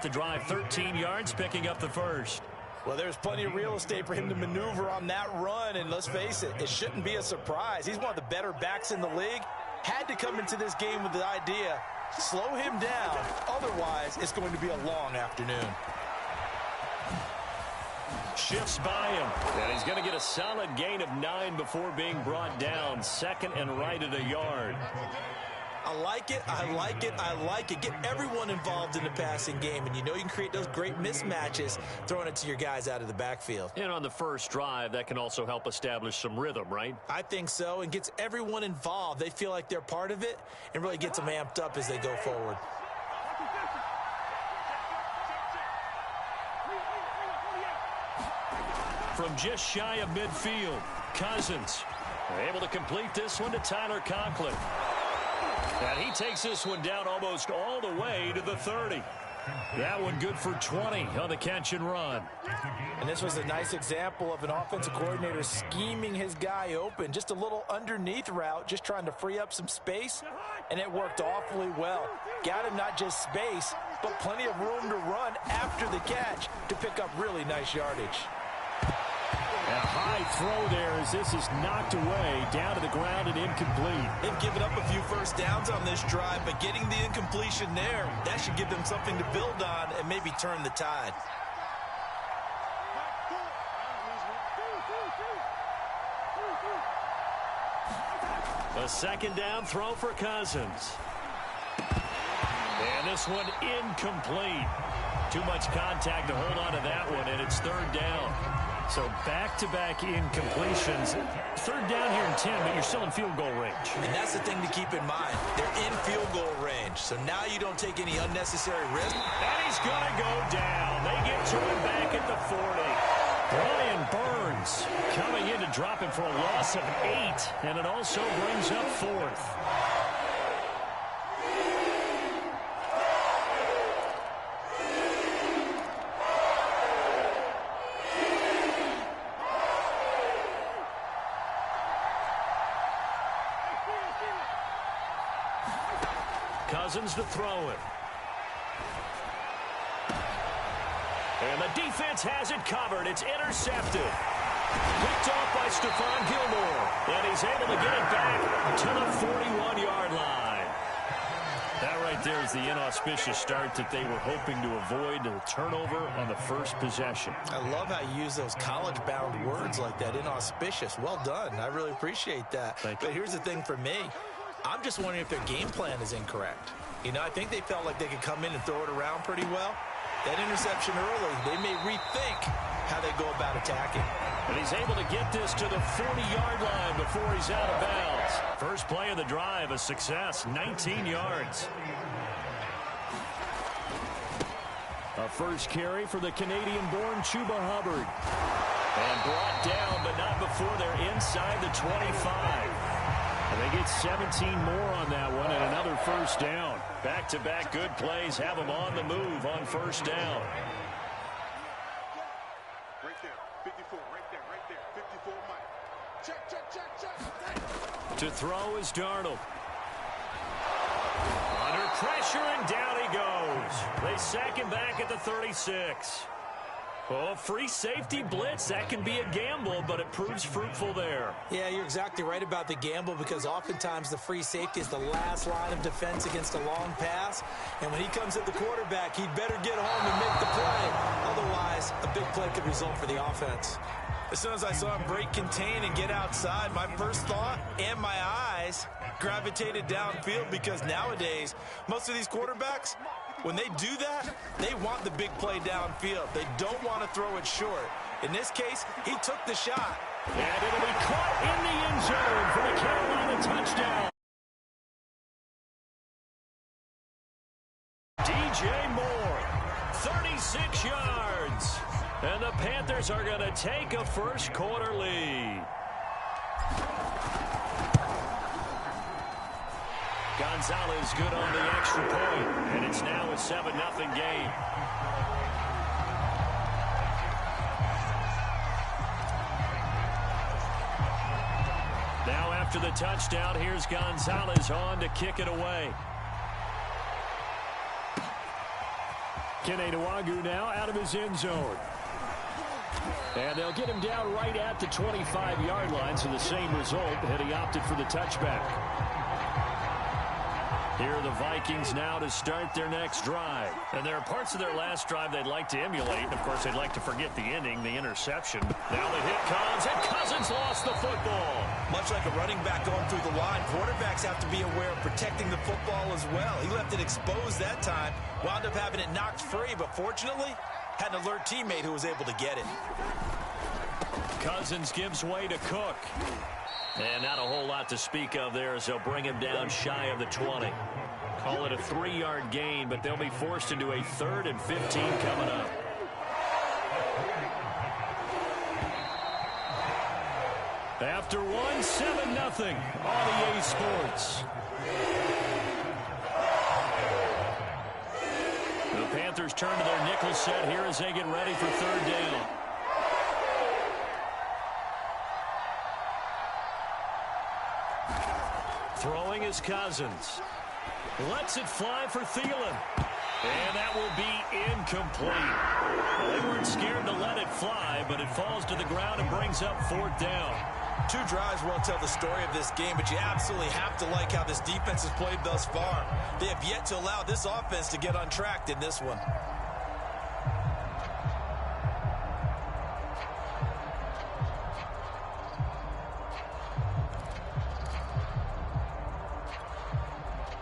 To drive 13 yards, picking up the first. Well, there's plenty of real estate for him to maneuver on that run, and let's face it, it shouldn't be a surprise. He's one of the better backs in the league. Had to come into this game with the idea, slow him down, otherwise it's going to be a long afternoon. Shifts by him, and he's going to get a solid gain of 9 before being brought down. Second and right at a yard. I like it, I like it, I like it. Get everyone involved in the passing game, and you know you can create those great mismatches throwing it to your guys out of the backfield. And on the first drive, that can also help establish some rhythm, right? I think so, and gets everyone involved. They feel like they're part of it and really gets them amped up as they go forward. From just shy of midfield, Cousins able to complete this one to Tyler Conklin. And he takes this one down almost all the way to the 30. That one good for 20 on the catch and run. And this was a nice example of an offensive coordinator scheming his guy open. Just a little underneath route, just trying to free up some space, and it worked awfully well. Got him not just space, but plenty of room to run after the catch to pick up really nice yardage. A high throw there as this is knocked away, down to the ground and incomplete. They've given up a few first downs on this drive, but getting the incompletion there, that should give them something to build on and maybe turn the tide. A second down throw for Cousins. And this one incomplete. Too much contact to hold on to that one, and it's third down. So back-to-back incompletions. Third down here in 10, but you're still in field goal range. And that's the thing to keep in mind. They're in field goal range. So now you don't take any unnecessary risk. And he's going to go down. They get to him back at the 40. Brian Burns coming in to drop him for a loss of 8. And it also brings up fourth. Cousins to throw it. And the defense has it covered. It's intercepted. Picked off by Stephon Gilmore. And he's able to get it back to the 41-yard line. That right there is the inauspicious start that they were hoping to avoid, a turnover on the first possession. I love how you use those college-bound words like that, inauspicious. Well done. I really appreciate that. Thank you. But here's the thing for me. I'm just wondering if their game plan is incorrect. You know, I think they felt like they could come in and throw it around pretty well. That interception early, they may rethink how they go about attacking. And he's able to get this to the 40-yard line before he's out of bounds. First play of the drive, a success, 19 yards. A first carry for the Canadian-born Chuba Hubbard. And brought down, but not before they're inside the 25. And they get 17 more on that one and another first down. Back-to-back good plays have them on the move on first down. Right there, 54, right there, 54, Mike. Check. To throw is Darnold. Under pressure, and down he goes. They sack him back at the 36. Oh, free safety blitz. That can be a gamble, but it proves fruitful there. Yeah, you're exactly right about the gamble because oftentimes the free safety is the last line of defense against a long pass. And when he comes at the quarterback, he'd better get home and make the play. Otherwise, a big play could result for the offense. As soon as I saw him break contain and get outside, my first thought and my eyes gravitated downfield because nowadays, most of these quarterbacks, when they do that, they want the big play downfield. They don't want to throw it short. In this case, he took the shot. And it'll be caught in the end zone for the Carolina touchdown. DJ Moore, 36 yards. And the Panthers are going to take a first quarter lead. Gonzalez good on the extra point, and it's now a 7-0 game. Now after the touchdown, here's Gonzalez on to kick it away. Kenenuagu now out of his end zone. And they'll get him down right at the 25-yard line, so the same result, and he opted for the touchback. Here are the Vikings now to start their next drive. And there are parts of their last drive they'd like to emulate. And, of course, they'd like to forget the ending, the interception. Now the hit comes, and Cousins lost the football. Much like a running back going through the line, quarterbacks have to be aware of protecting the football as well. He left it exposed that time, wound up having it knocked free, but fortunately, had an alert teammate who was able to get it. Cousins gives way to Cook. And not a whole lot to speak of there as they'll bring him down shy of the 20. Call it a 3-yard gain, but they'll be forced into a 3rd and 15 coming up. After 7-0 on EA Sports. The Panthers turn to their nickel set here as they get ready for 3rd down. Throwing is Cousins. Lets it fly for Thielen. And that will be incomplete. Well, they weren't scared to let it fly, but it falls to the ground and brings up 4th down. 2 drives won't tell the story of this game, but you absolutely have to like how this defense has played thus far. They have yet to allow this offense to get untracked in this one.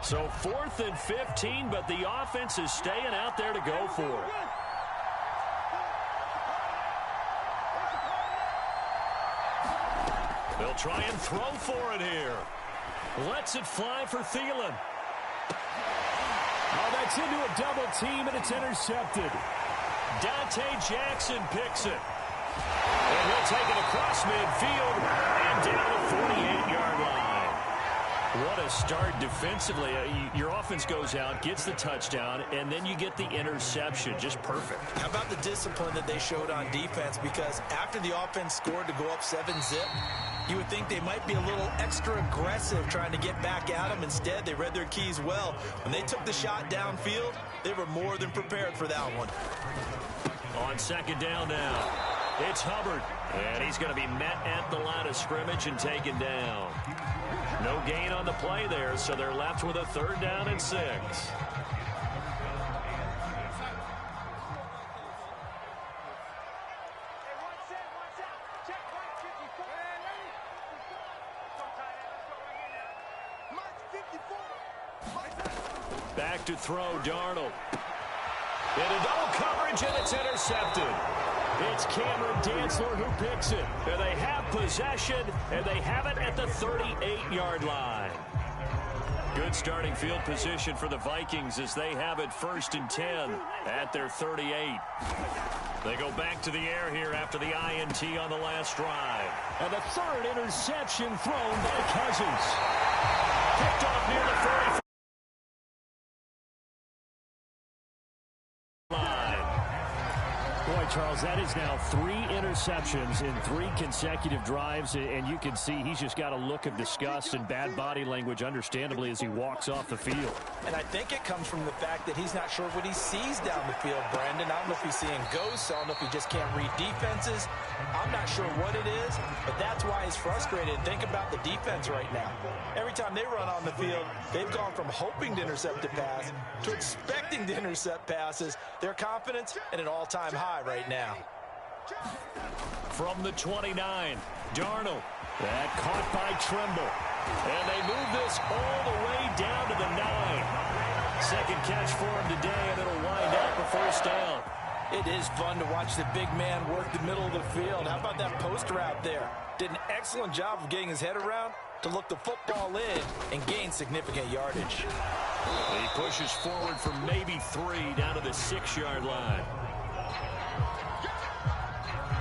So 4th and 15, but the offense is staying out there to go for it. They'll try and throw for it here. Lets it fly for Thielen. Oh, that's into a double team, and it's intercepted. Dante Jackson picks it. And he'll take it across midfield and down the 48-yard line. What a start defensively. Your offense goes out, gets the touchdown, and then you get the interception. Just perfect. How about the discipline that they showed on defense? Because after the offense scored to go up 7-zip, you would think they might be a little extra aggressive trying to get back at them. Instead, they read their keys well. When they took the shot downfield, they were more than prepared for that one. On 2nd down now, it's Hubbard. And he's going to be met at the line of scrimmage and taken down. No gain on the play there, so they're left with a 3rd down and 6. Back to throw, Darnold. Into double coverage, and it's intercepted. It's Cameron Dantzler who picks it. And they have possession, and they have it at the 38-yard line. Good starting field position for the Vikings as they have it 1st and 10 at their 38. They go back to the air here after the INT on the last drive. And the 3rd interception thrown by Cousins. Picked off near the 40. Boy, Charles, that is now 3 interceptions in 3 consecutive drives, and you can see he's just got a look of disgust and bad body language, understandably, as he walks off the field. And I think it comes from the fact that he's not sure what he sees down the field, Brandon. I don't know if he's seeing ghosts. I don't know if he just can't read defenses. I'm not sure what it is, but that's why he's frustrated. Think about the defense right now. Every time they run on the field, they've gone from hoping to intercept a pass to expecting to intercept passes. Their confidence at an all-time high right now. From the 29, Darnold. That caught by Trimble. And they move this all the way down to the 9. 2nd catch for him today, and it'll wind up a 1st down. It is fun to watch the big man work the middle of the field. How about that post route there? Did an excellent job of getting his head around to look the football in and gain significant yardage. He pushes forward for maybe 3 down to the 6-yard line.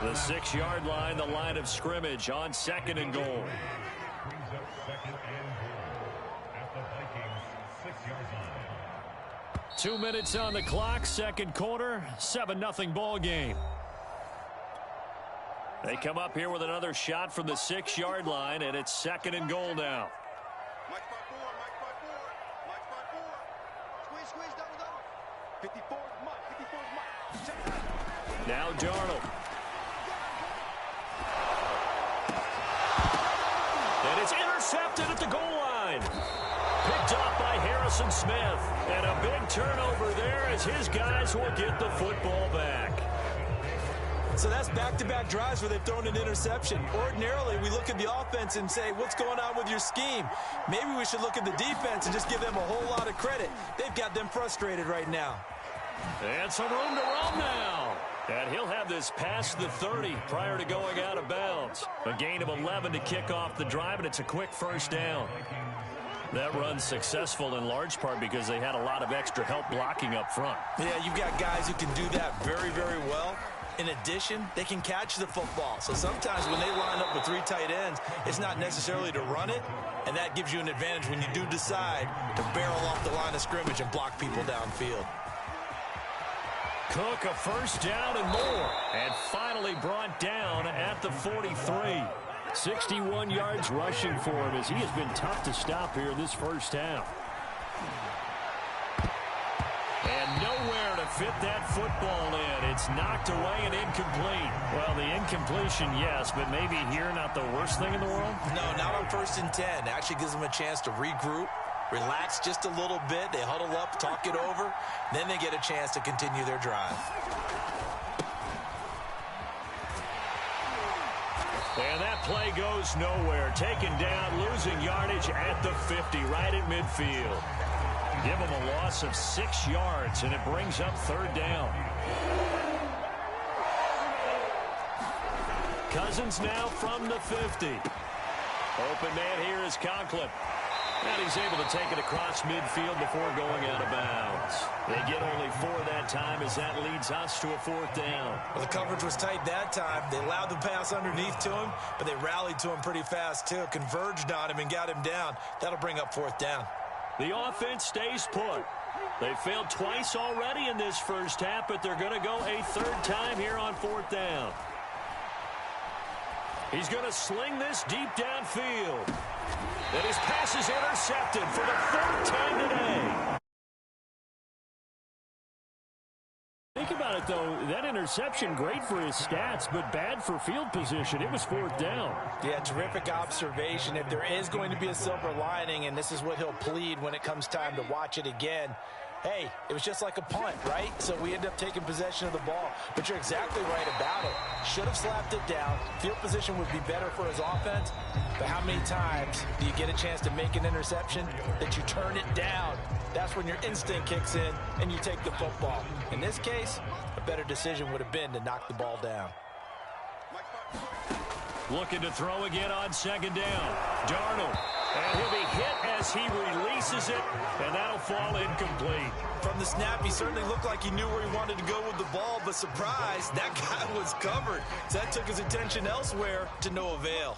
The 6-yard line, the line of scrimmage on 2nd and goal. 2 minutes on the clock, 2nd quarter, 7-0 ball game. They come up here with another shot from the 6-yard line, and it's 2nd and goal now. Mike 5-4, Mike 5-4, Mike 5-4. Squeeze, double. 54, Mike, 54. Now Darnold. And it's intercepted at the goal line. Picked up by Harrison Smith. And a big turnover there as his guys will get the football back. So that's back-to-back drives where they've thrown an interception. Ordinarily, we look at the offense and say, what's going on with your scheme? Maybe we should look at the defense and just give them a whole lot of credit. They've got them frustrated right now. And some room to roam now. And he'll have this past the 30 prior to going out of bounds. A gain of 11 to kick off the drive, and it's a quick first down. That run's successful in large part because they had a lot of extra help blocking up front. Yeah, you've got guys who can do that very, very well. In addition, they can catch the football. So sometimes when they line up with 3 tight ends, it's not necessarily to run it, and that gives you an advantage when you do decide to barrel off the line of scrimmage and block people downfield. Cook a first down and more, and finally brought down at the 43. 61 yards rushing for him as he has been tough to stop here in this first half. And nowhere to fit that football in. It's knocked away and incomplete. Well, the incompletion, yes, but maybe here not the worst thing in the world? No, not on 1st and 10. It actually gives them a chance to regroup, relax just a little bit. They huddle up, talk it over. Then they get a chance to continue their drive. And that play goes nowhere. Taken down, losing yardage at the 50, right at midfield. Give them a loss of 6 yards, and it brings up 3rd down. Cousins now from the 50. Open man here is Conklin. And he's able to take it across midfield before going out of bounds. They get only 4 that time as that leads us to a 4th down. Well, the coverage was tight that time. They allowed the pass underneath to him, but they rallied to him pretty fast, too. Converged on him and got him down. That'll bring up 4th down. The offense stays put. They failed twice already in this first half, but they're going to go a 3rd time here on 4th down. He's going to sling this deep downfield. And his pass is intercepted for the 3rd time today. Think about it, though. That interception, great for his stats, but bad for field position. It was 4th down. Yeah, terrific observation. If there is going to be a silver lining, and this is what he'll plead when it comes time to watch it again, hey, it was just like a punt, right? So we end up taking possession of the ball. But you're exactly right about it. Should have slapped it down. Field position would be better for his offense. But how many times do you get a chance to make an interception that you turn it down? That's when your instinct kicks in and you take the football. In this case, a better decision would have been to knock the ball down. Looking to throw again on 2nd down. Darnold. And he'll be hit as he releases it, and that'll fall incomplete. From the snap, he certainly looked like he knew where he wanted to go with the ball, but surprise, that guy was covered. So that took his attention elsewhere to no avail.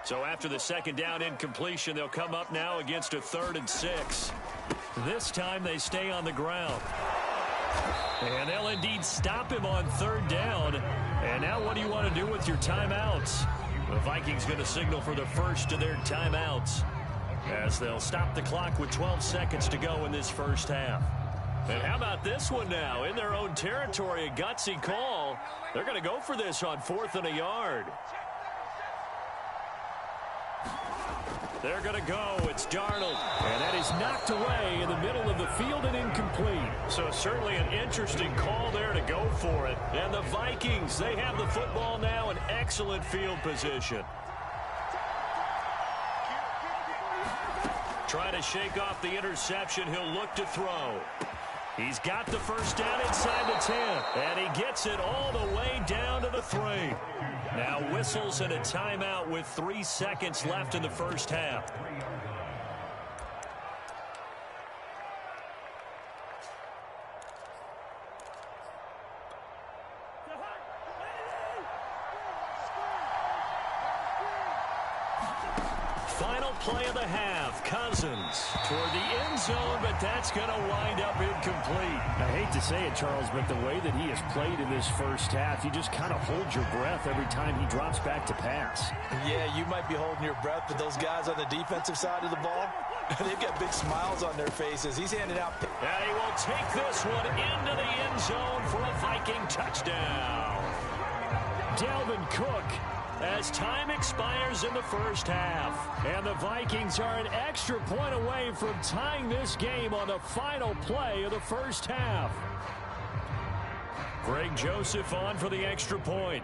So after the 2nd down incompletion, they'll come up now against a 3rd and 6. This time they stay on the ground. And they'll indeed stop him on 3rd down. And now what do you want to do with your timeouts? The Vikings going to signal for the first of their timeouts as they'll stop the clock with 12 seconds to go in this first half. And how about this one now? In their own territory, a gutsy call. They're going to go for this on 4th and a yard. They're going to go. It's Darnold. And that is knocked away in the middle of the field and incomplete. So certainly an interesting call there to go for it. And the Vikings, they have the football now in excellent field position. Trying to shake off the interception. He'll look to throw. He's got the first down inside the 10. And he gets it all the way down to the 3. Now whistles and a timeout with 3 seconds left in the first half. Final play of the half. Cousins toward the end zone, but that's going to wind up incomplete. I hate to say it, Charles, but the way that he has played in this first half, you just kind of hold your breath every time he drops back to pass. Yeah, you might be holding your breath, but those guys on the defensive side of the ball, they've got big smiles on their faces. He's handing out. And he will take this one into the end zone for a Viking touchdown. Dalvin Cook, as time expires in the first half. And the Vikings are an extra point away from tying this game on the final play of the first half. Greg Joseph on for the extra point.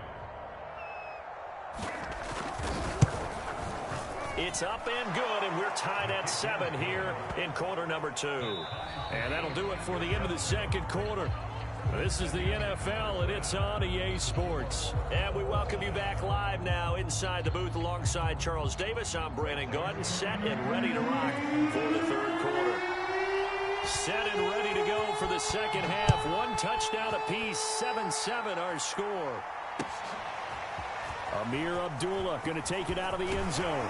It's up and good, and we're tied at 7 here in quarter number 2. And that'll do it for the end of the second quarter. This is the NFL, and it's on EA Sports. And we welcome you back live now inside the booth alongside Charles Davis. I'm Brandon Gaudin, set and ready to rock for the third quarter. Set and ready to go for the second half. One touchdown apiece, 7-7 our score. Amir Abdullah going to take it out of the end zone.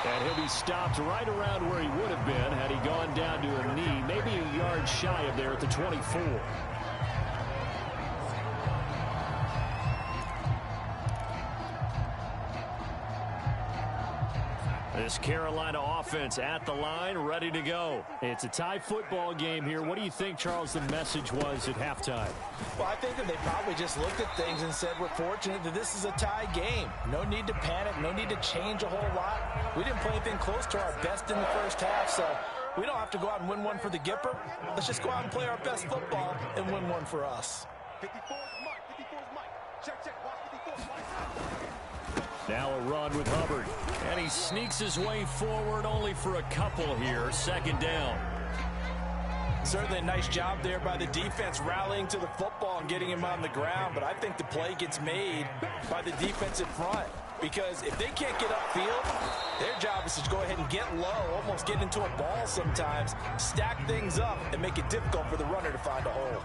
And he'll be stopped right around where he would have been had he gone down to a knee, maybe a yard shy of there at the 24. This Carolina offense at the line, ready to go. It's a tie football game here. What do you think, Charles, the message was at halftime? Well, I think that they probably just looked at things and said, we're fortunate that this is a tie game. No need to panic. No need to change a whole lot. We didn't play anything close to our best in the first half, so we don't have to go out and win one for the Gipper. Let's just go out and play our best football and win one for us. 54 is Mike. 54 is Mike. Check, check. Watch 54 is Mike. Now a run with Hubbard. And he sneaks his way forward only for a couple here. Second down. Certainly a nice job there by the defense rallying to the football and getting him on the ground. But I think the play gets made by the defensive front. Because if they can't get upfield, their job is to go ahead and get low, almost get into a ball sometimes, stack things up, and make it difficult for the runner to find a hole.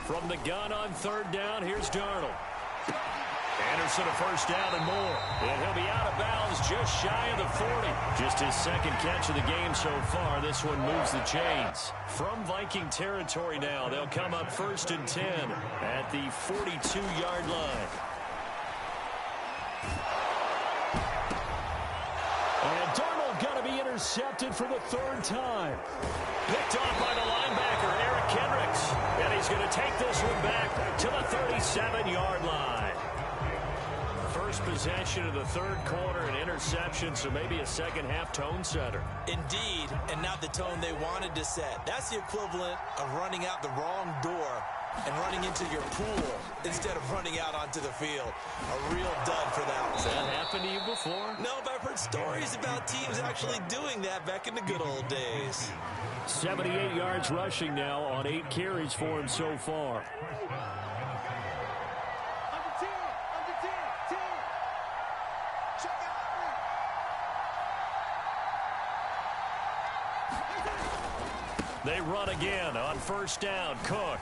From the gun on third down, here's Darnold. Anderson a first down and more. And he'll be out of bounds just shy of the 40. Just his second catch of the game so far. This one moves the chains. From Viking territory now, they'll come up 1st and 10 at the 42-yard line. And Darnold going to be intercepted for the third time. Picked off by the linebacker, Eric Kendricks. And he's going to take this one back to the 37-yard line. First possession of the third quarter, an interception, so maybe a second-half tone setter. Indeed, and not the tone they wanted to set. That's the equivalent of running out the wrong door and running into your pool instead of running out onto the field. A real dud for that one. Has that happened to you before? No, but I've heard stories about teams actually doing that back in the good old days. 78 yards rushing now on 8 carries for him so far. They run again on first down. Cook.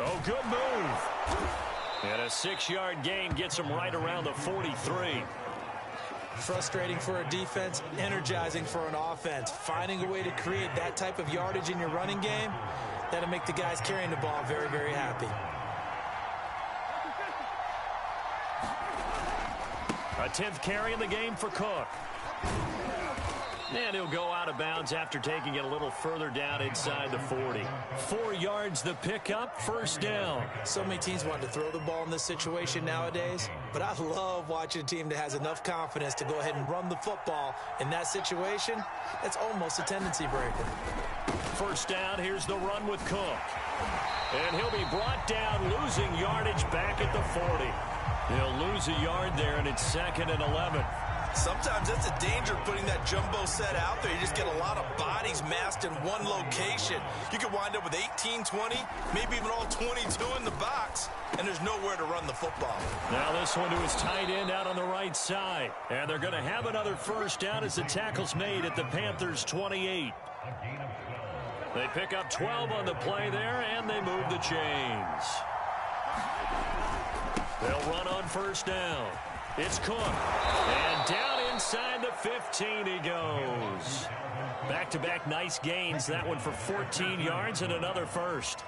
Oh, good move. And a 6-yard gain gets him right around the 43. Frustrating for a defense, energizing for an offense. Finding a way to create that type of yardage in your running game, that'll make the guys carrying the ball very, very happy. A 10th carry in the game for Cook. And he'll go out of bounds after taking it a little further down inside the 40. 4 yards the pickup, first down. So many teams want to throw the ball in this situation nowadays, but I love watching a team that has enough confidence to go ahead and run the football. In that situation, it's almost a tendency breaker. First down, here's the run with Cook. And he'll be brought down, losing yardage back at the 40. He'll lose a yard there, and it's 2nd and 11. Sometimes that's a danger putting that jumbo set out there. You just get a lot of bodies massed in one location. You could wind up with 18, 20, maybe even all 22 in the box, and there's nowhere to run the football. Now this one to his tight end out on the right side. And they're going to have another first down as the tackle's made at the Panthers' 28. They pick up 12 on the play there, and they move the chains. They'll run on first down. It's Cook. And down inside the 15 he goes. Back-to-back nice gains. That one for 14 yards and another first.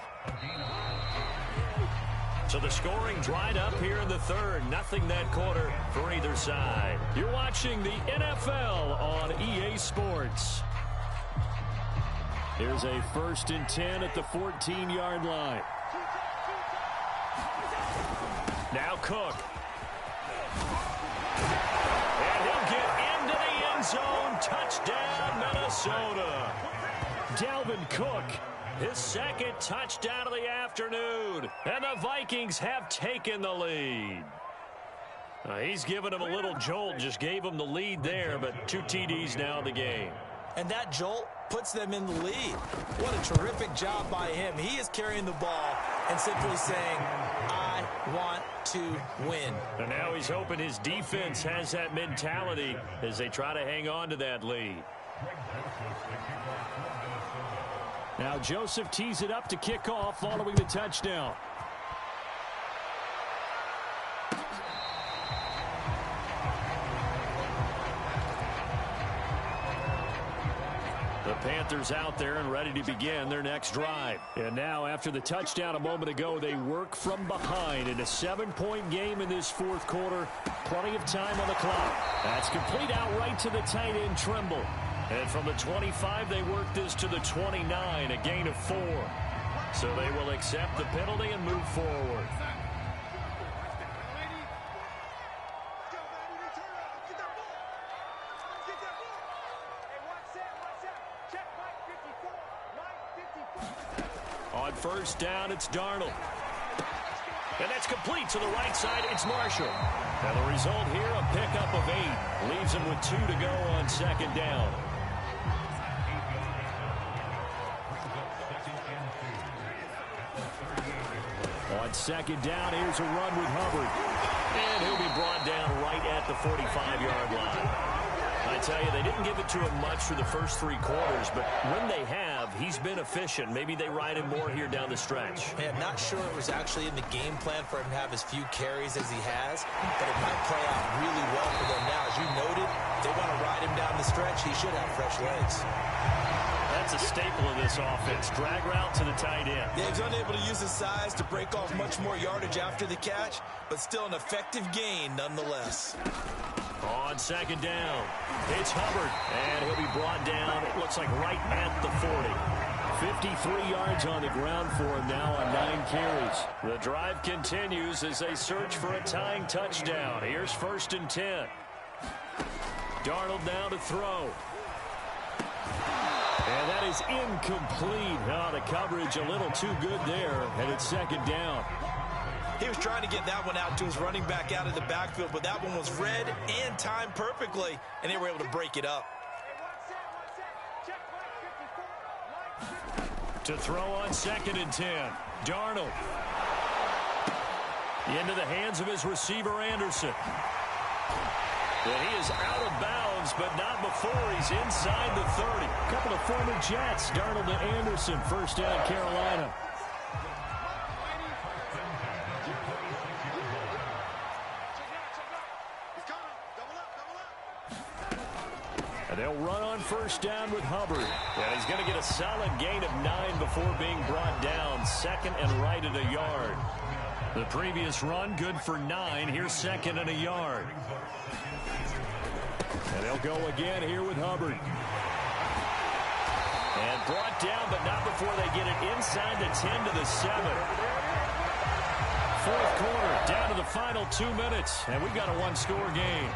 So the scoring dried up here in the third. Nothing that quarter for either side. You're watching the NFL on EA Sports. Here's a 1st and 10 at the 14-yard line. Now Cook. And he'll get into the end zone. Touchdown, Minnesota. Dalvin Cook, his 2nd touchdown of the afternoon. And the Vikings have taken the lead. He's given him a little jolt, just gave him the lead there, but 2 TDs now in the game. And that jolt puts them in the lead. What a terrific job by him. He is carrying the ball and simply saying, I want to win. And now he's hoping his defense has that mentality as they try to hang on to that lead. Now Joseph tees it up to kick off following the touchdown. The Panthers out there and ready to begin their next drive. And now after the touchdown a moment ago, they work from behind in a 7-point game in this 4th quarter. Plenty of time on the clock. That's complete out right to the tight end Trimble. And from the 25, they work this to the 29, a gain of 4. So they will accept the penalty and move forward. On first down, it's Darnold. And that's complete to the right side. It's Marshall. And the result here, a pickup of 8. Leaves him with 2 to go on 2nd down. On 2nd down, here's a run with Hubbard. And he'll be brought down right at the 45-yard line. I tell you, they didn't give it to him much for the first 3 quarters, but when they have, he's been efficient. Maybe they ride him more here down the stretch. Man, I'm not sure it was actually in the game plan for him to have as few carries as he has, but it might play out really well for them now. As you noted, if they want to ride him down the stretch, he should have fresh legs. That's a staple of this offense. Drag route to the tight end. Yeah, he's unable to use his size to break off much more yardage after the catch, but still an effective gain nonetheless. On 2nd down, it's Hubbard, and he'll be brought down, it looks like right at the 40. 53 yards on the ground for him now on 9 carries. The drive continues as they search for a tying touchdown. Here's 1st and 10. Darnold now to throw. And that is incomplete. Oh, the coverage a little too good there, and it's 2nd down. He was trying to get that one out to his running back out of the backfield, but that one was read and timed perfectly, and they were able to break it up. To throw on 2nd and 10. Darnold. Into the hands of his receiver, Anderson. And he is out of bounds, but not before he's inside the 30. A couple of former Jets. Darnold to Anderson. First down, Carolina. And they'll run on first down with Hubbard. And he's going to get a solid gain of 9 before being brought down. 2nd and right at a yard. The previous run, good for 9. Here's 2nd and a yard. And they'll go again here with Hubbard. And brought down, but not before they get it inside the 10 to the 7. 4th quarter, down to the final 2 minutes. And we've got a 1-score game.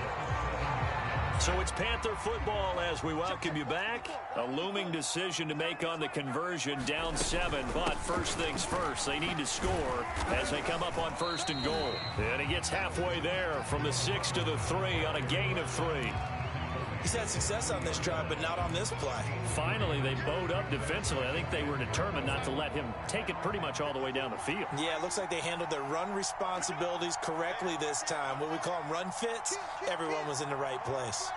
So it's Panther football as we welcome you back. A looming decision to make on the conversion, down 7. But first things first, they need to score as they come up on 1st and goal. And he gets halfway there from the 6 to the 3 on a gain of 3. He's had success on this drive, but not on this play. Finally, they bowed up defensively. I think they were determined not to let him take it pretty much all the way down the field. Yeah, it looks like they handled their run responsibilities correctly this time. What we call them run fits, everyone was in the right place.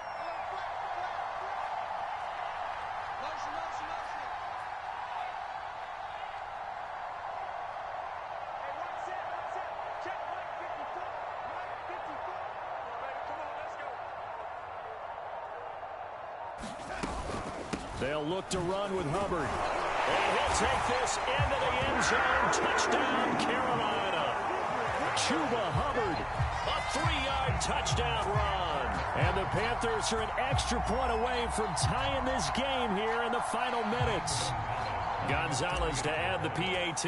They'll look to run with Hubbard. And he'll take this into the end zone. Touchdown, Carolina. Chuba Hubbard, a 3-yard touchdown run. And the Panthers are an extra point away from tying this game here in the final minutes. Gonzalez to add the PAT.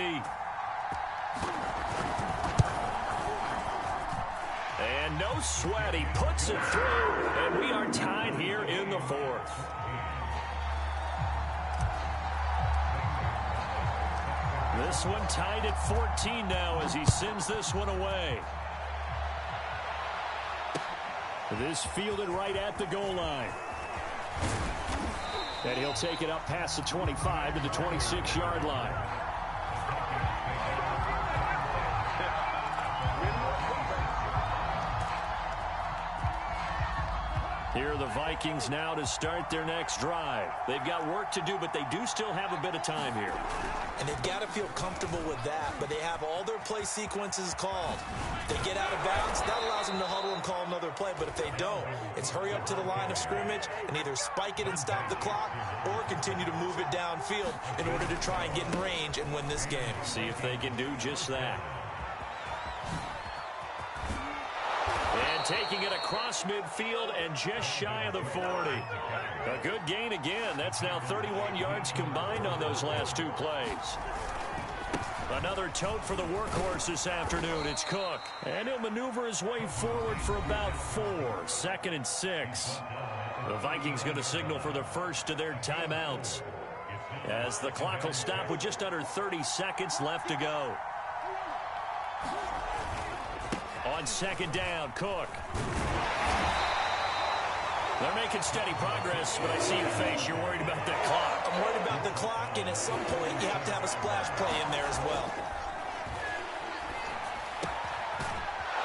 And no sweat, he puts it through, and we are tied here in the fourth. This one tied at 14 now as he sends this one away. This fielded right at the goal line. And he'll take it up past the 25 to the 26-yard line. Here are the Vikings now to start their next drive. They've got work to do, but they do still have a bit of time here. And they've got to feel comfortable with that, but they have all their play sequences called. If they get out of bounds, that allows them to huddle and call another play, but if they don't, it's hurry up to the line of scrimmage and either spike it and stop the clock or continue to move it downfield in order to try and get in range and win this game. See if they can do just that. And taking it across midfield and just shy of the 40. A good gain again. That's now 31 yards combined on those last two plays. Another tote for the workhorse this afternoon. It's Cook. And he'll maneuver his way forward for about 4. 2nd and 6. The Vikings going to signal for the first of their timeouts, as the clock will stop with just under 30 seconds left to go. On 2nd down, Cook. They're making steady progress, but I see your face. You're worried about that clock. I'm worried about the clock, and at some point you have to have a splash play in there as well.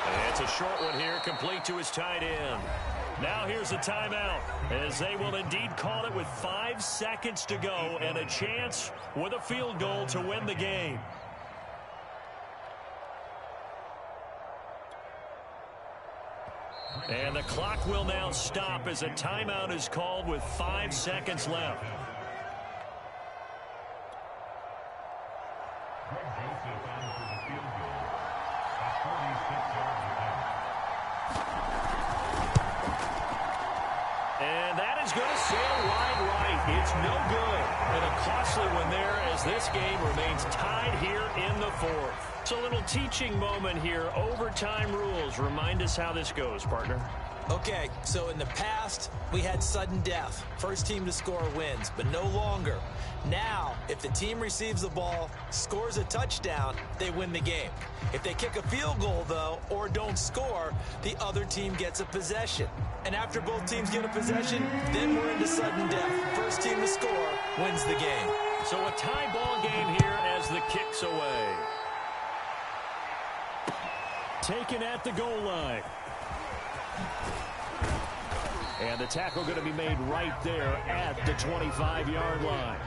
And it's a short one here, complete to his tight end. Now here's a timeout, as they will indeed call it with 5 seconds to go and a chance with a field goal to win the game. And the clock will now stop as a timeout is called with 5 seconds left. And that is going to sail wide right. It's no good. And a costly one there as this game remains tied here in the fourth. So a little teaching moment here. Overtime rules. Remind us how this goes, partner. Okay, so in the past, we had sudden death. First team to score wins, but no longer. Now, if the team receives the ball, scores a touchdown, they win the game. If they kick a field goal, though, or don't score, the other team gets a possession. And after both teams get a possession, then we're into sudden death. First team to score wins the game. So a tie ball game here as the kick's away. Taken at the goal line. And the tackle going to be made right there at the 25-yard line.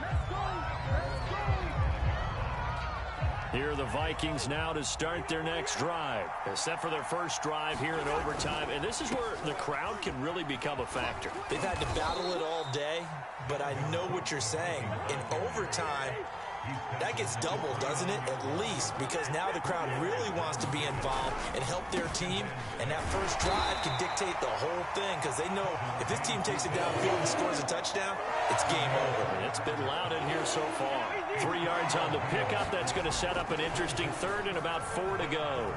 Here are the Vikings now to start their next drive. They're set for their first drive here in overtime. And this is where the crowd can really become a factor. They've had to battle it all day, but I know what you're saying. In overtime, that gets doubled, doesn't it? At least, because now the crowd really wants to be involved and help their team. And that first drive can dictate the whole thing, because they know if this team takes it downfield and scores a touchdown, it's game over. It's been loud in here so far. 3 yards on the pickup. That's going to set up an interesting third and about 4 to go.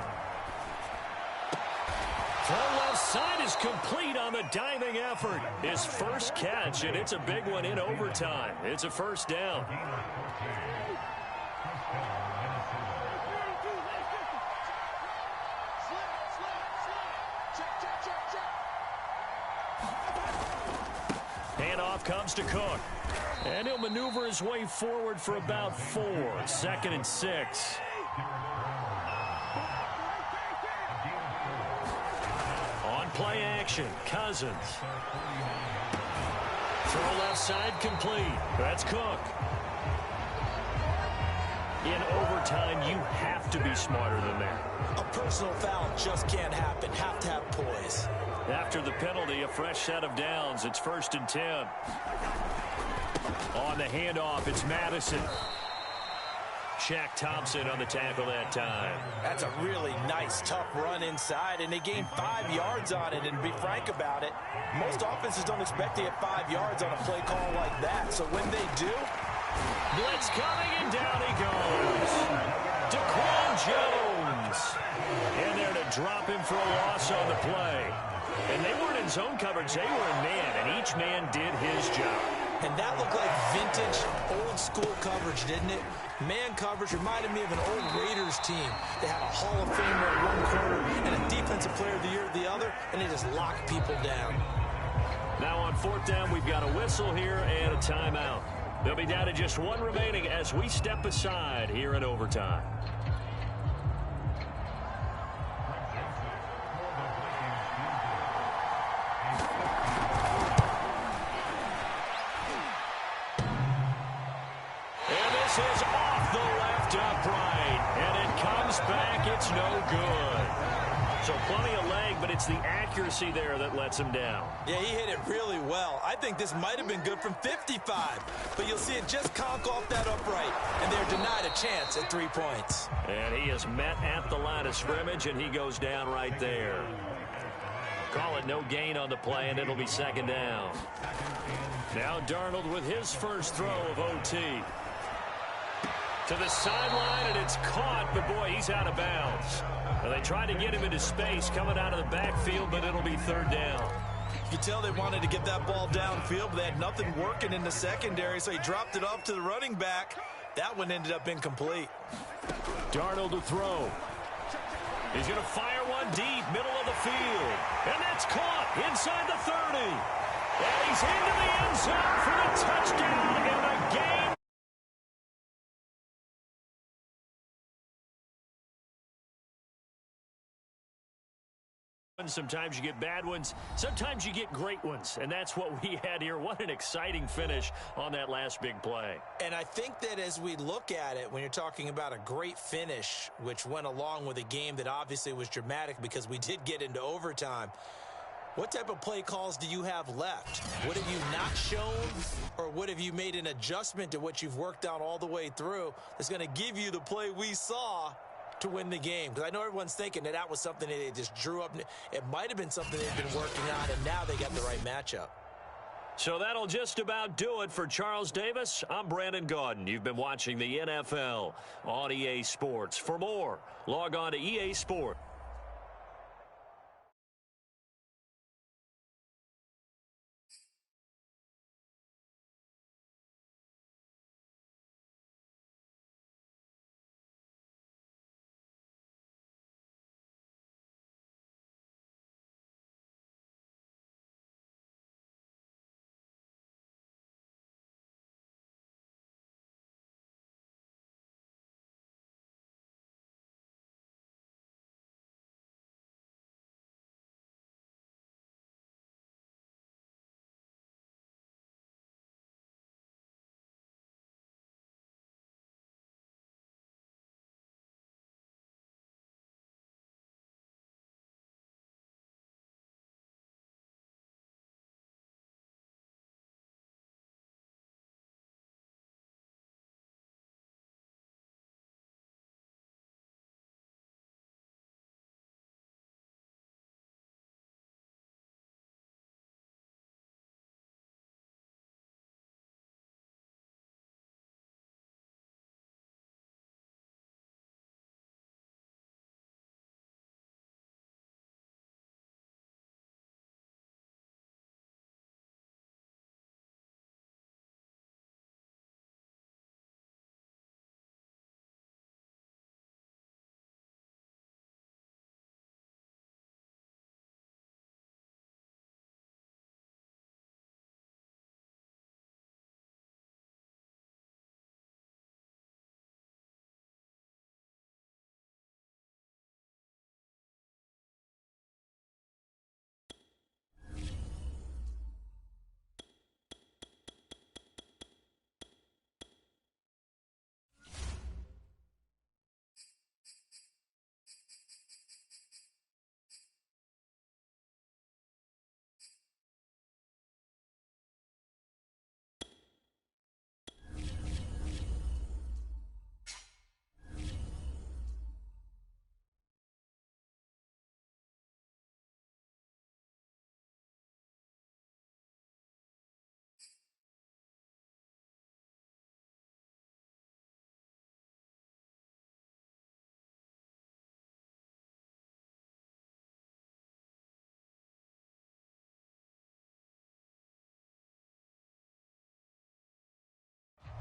Throw left side is complete on the diving effort. His first catch, and it's a big one in overtime. It's a first down. Handoff comes to Cook. And he'll maneuver his way forward for about 4. 2nd and 6. On play action, Cousins. Throw left side complete. That's Cook. In overtime, you have to be smarter than that. A personal foul just can't happen. Have to have poise. After after the penalty, a fresh set of downs. It's 1st and 10. On the handoff, it's Madison. Shaq Thompson on the tackle that time. That's a really nice, tough run inside, and they gained 5 yards on it. And to be frank about it, most offenses don't expect to get 5 yards on a play call like that. So when they do, blitz coming, and down he goes. Daquan Jones. In there to drop him for a loss on the play. And they weren't in zone coverage. They were in man, and each man did his job. and that looked like vintage, old-school coverage, didn't it? Man coverage reminded me of an old Raiders team. They had a Hall of Famer at one corner and a Defensive Player of the Year at the other, and they just locked people down. Now on 4th down, we've got a whistle here and a timeout. They'll be down to just one remaining as we step aside here in overtime. Is off the left upright, and it comes back. It's no good. So plenty of leg, but it's the accuracy there that lets him down. Yeah, he hit it really well. I think this might have been good from 55, but you'll see it just conk off that upright, and they're denied a chance at 3 points. And he is met at the line of scrimmage, and he goes down right there. Call it no gain on the play, and it'll be 2nd down. Now Darnold with his first throw of OT. To the sideline, and it's caught, but boy, he's out of bounds. Well, they tried to get him into space coming out of the backfield, but it'll be 3rd down. You could tell they wanted to get that ball downfield, but they had nothing working in the secondary, so he dropped it off to the running back. That one ended up incomplete. Darnold to throw. He's going to fire one deep, middle of the field. And that's caught inside the 30. And he's into the end zone for the touchdown and the game. Sometimes you get bad ones, sometimes you get great ones, and that's what we had here. What an exciting finish on that last big play. And I think that as we look at it, when you're talking about a great finish, which went along with a game that obviously was dramatic because we did get into overtime, what type of play calls do you have left? What have you not shown, or what have you made an adjustment to what you've worked on all the way through that's going to give you the play we saw to win the game? Because I know everyone's thinking that that was something that they just drew up. It might have been something they've been working on, and now they got the right matchup. So that'll just about do it for Charles Davis. I'm Brandon Gaudin. You've been watching the NFL on EA Sports. For more, log on to EA Sports.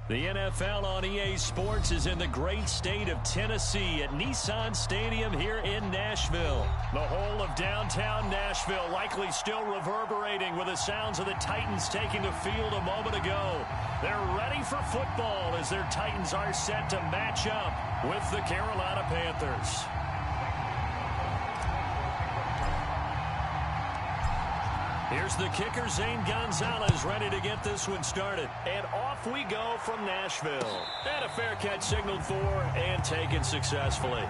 The NFL on EA Sports is in the great state of Tennessee at Nissan Stadium here in Nashville. The whole of downtown Nashville likely still reverberating with the sounds of the Titans taking the field a moment ago. They're ready for football as their Titans are set to match up with the Carolina Panthers. Here's the kicker, Zane Gonzalez, ready to get this one started. And off we go from Nashville. And a fair catch signaled for and taken successfully.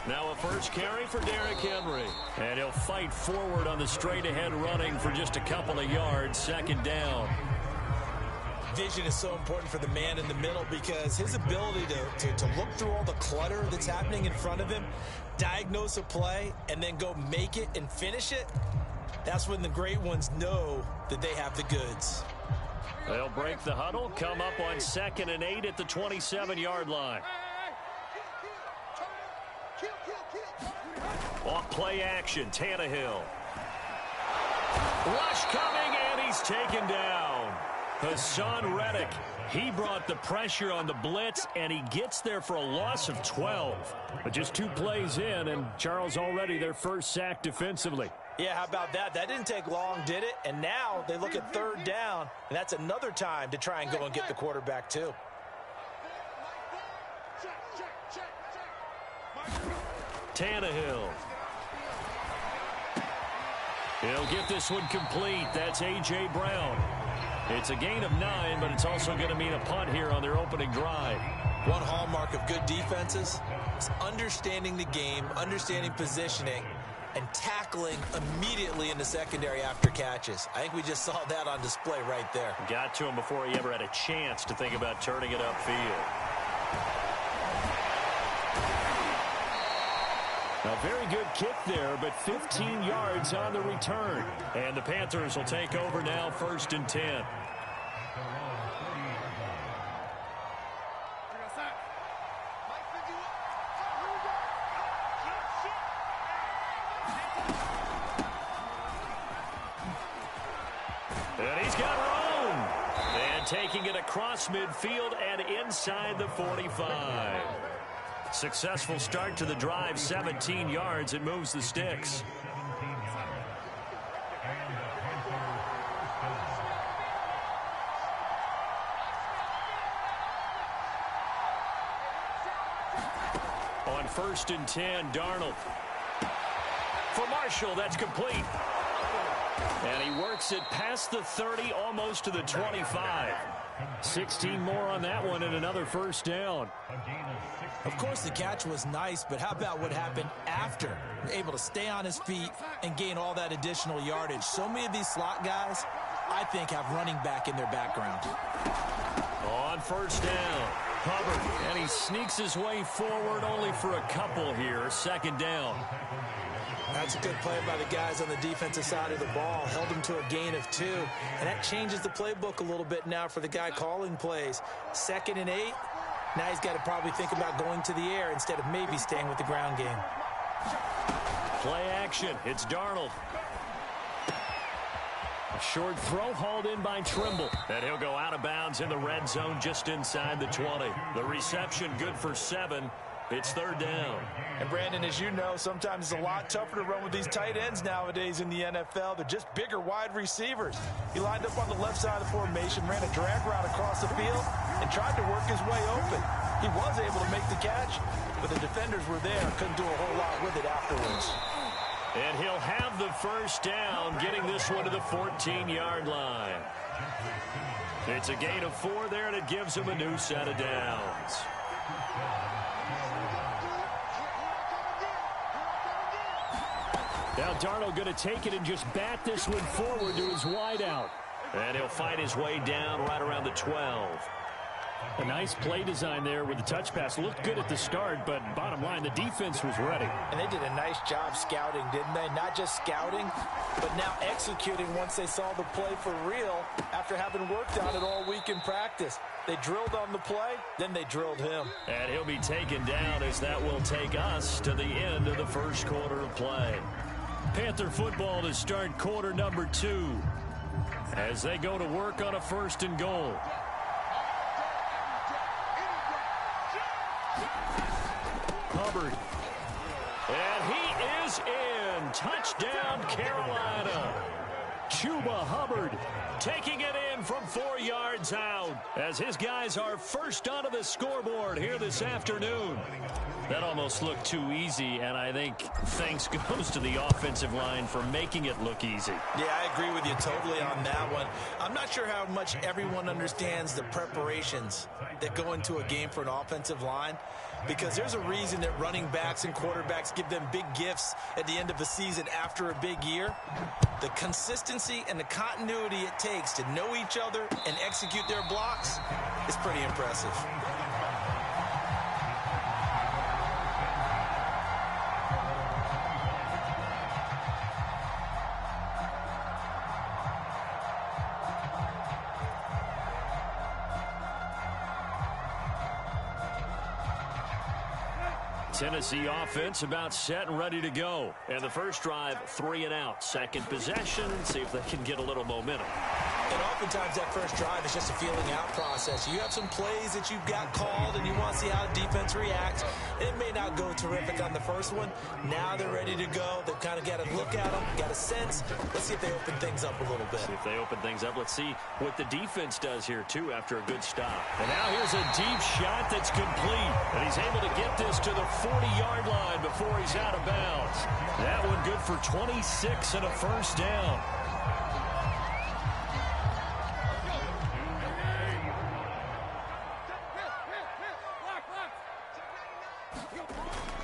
Now a first carry for Derrick Henry. And he'll fight forward on the straight-ahead running for just a couple of yards. Second down. Vision is so important for the man in the middle because his ability to look through all the clutter that's happening in front of him, diagnose a play, and then go make it and finish it, that's when the great ones know that they have the goods. They'll break the huddle, come up on 2nd and 8 at the 27-yard line. Off play action, Tannehill. Rush coming, and he's taken down. Hassan Reddick, he brought the pressure on the blitz, and he gets there for a loss of 12. But just 2 plays in, and Charles already their first sack defensively. Yeah, how about that? That didn't take long, did it? And now they look at 3rd down, and that's another time to try and go and get the quarterback too. Tannehill. He'll get this one complete. That's A.J. Brown. It's a gain of 9, but it's also going to mean a punt here on their opening drive. One hallmark of good defenses is understanding the game, understanding positioning, and tackling immediately in the secondary after catches. I think we just saw that on display right there. Got to him before he ever had a chance to think about turning it upfield. A very good kick there, but 15 yards on the return. And the Panthers will take over now, 1st and 10. And he's got room. And taking it across midfield and inside the 45. Successful start to the drive, 17 yards. It moves the sticks. On 1st and 10, Darnold. For Marshall, that's complete. And he works it past the 30, almost to the 25. 16 more on that one and another first down. Of course, the catch was nice, but how about what happened after? Able to stay on his feet and gain all that additional yardage. So many of these slot guys, I think, have running back in their background. On 1st down, Hubbard, and he sneaks his way forward only for a couple here. 2nd down. That's a good play by the guys on the defensive side of the ball. Held him to a gain of 2. And that changes the playbook a little bit now for the guy calling plays. 2nd and 8. Now he's got to probably think about going to the air instead of maybe staying with the ground game. Play action. It's Darnold. A short throw hauled in by Trimble. And he'll go out of bounds in the red zone just inside the 20. The reception good for 7. It's 3rd down. And Brandon, as you know, sometimes it's a lot tougher to run with these tight ends nowadays in the NFL. They're just bigger wide receivers. He lined up on the left side of the formation, ran a drag route across the field, and tried to work his way open. He was able to make the catch, but the defenders were there and couldn't do a whole lot with it afterwards. And he'll have the first down, getting this one to the 14-yard line. It's a gain of 4 there, and it gives him a new set of downs. Now Darnold going to take it and just bat this one forward to his wideout. And he'll fight his way down right around the 12. A nice play design there with the touch pass. Looked good at the start, but bottom line, the defense was ready. And they did a nice job scouting, didn't they? Not just scouting, but now executing once they saw the play for real after having worked on it all week in practice. They drilled on the play, then they drilled him. And he'll be taken down as that will take us to the end of the first quarter of play. Panther football to start quarter number 2 as they go to work on a 1st and goal. Hubbard. And he is in. Touchdown, Carolina. Chuba Hubbard taking it in from 4 yards out as his guys are first onto the scoreboard here this afternoon. That almost looked too easy, and I think thanks goes to the offensive line for making it look easy. Yeah, I agree with you totally on that one. I'm not sure how much everyone understands the preparations that go into a game for an offensive line, because there's a reason that running backs and quarterbacks give them big gifts at the end of the season after a big year. The consistency and the continuity it takes to know each other and execute their blocks is pretty impressive. Tennessee offense about set and ready to go. And the first drive, 3 and out. Second possession, see if they can get a little momentum. And oftentimes that first drive is just a feeling out process. You have some plays that you've got called and you want to see how the defense reacts. It may not go terrific on the first one. Now they're ready to go. They've kind of got a look at them, got a sense. Let's see if they open things up a little bit. See if they open things up. Let's see what the defense does here, too, after a good stop. And now here's a deep shot that's complete. And he's able to get this to the 40-yard line before he's out of bounds. That one good for 26 and a first down.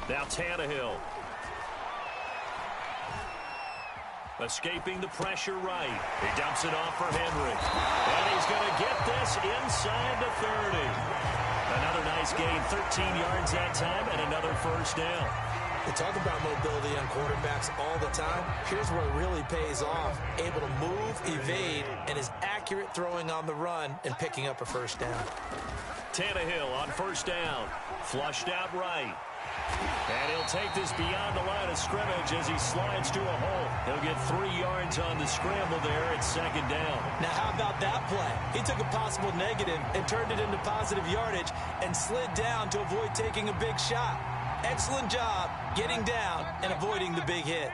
Now Tannehill. Escaping the pressure right. He dumps it off for Henry. And he's going to get this inside the 30. Another nice gain, 13 yards that time, and another first down. We talk about mobility on quarterbacks all the time. Here's where it really pays off. Able to move, evade, and is accurate throwing on the run and picking up a first down. Tannehill on first down. Flushed out right. And he'll take this beyond the line of scrimmage as he slides to a hole. He'll get 3 yards on the scramble there at second down. Now, how about that play? He took a possible negative and turned it into positive yardage and slid down to avoid taking a big shot. Excellent job getting down and avoiding the big hit.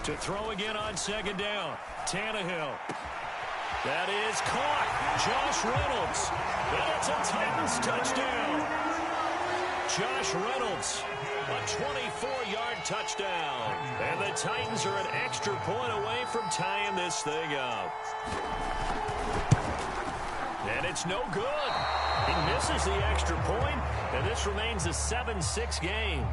To throw again on second down. Tannehill. That is caught. Josh Reynolds. And it's a Titans touchdown. Josh Reynolds, a 24-yard touchdown. And the Titans are an extra point away from tying this thing up. And it's no good. He misses the extra point, and this remains a 7-6 game.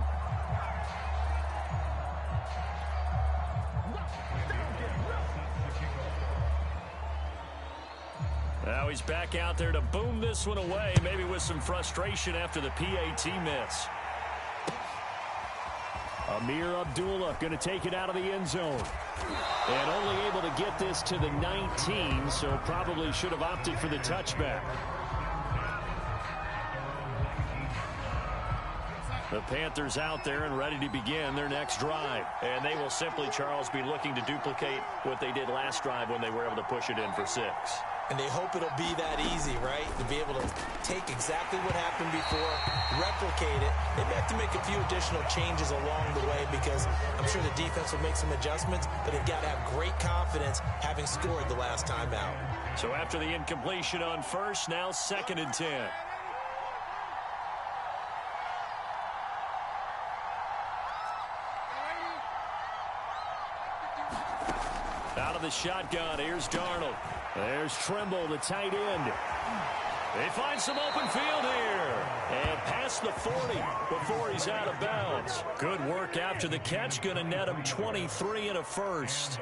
Now he's back out there to boom this one away, maybe with some frustration after the PAT miss. Amir Abdullah going to take it out of the end zone. And only able to get this to the 19, so probably should have opted for the touchback. The Panthers out there and ready to begin their next drive. And they will simply, Charles, be looking to duplicate what they did last drive when they were able to push it in for 6. And they hope it'll be that easy, right? To be able to take exactly what happened before, replicate it. They may have to make a few additional changes along the way because I'm sure the defense will make some adjustments, but they've got to have great confidence having scored the last time out. So after the incompletion on first, now 2nd and 10. Out of the shotgun, here's Darnold. There's Trimble, the tight end. They find some open field here. And past the 40 before he's out of bounds. Good work after the catch. Going to net him 23 and a first.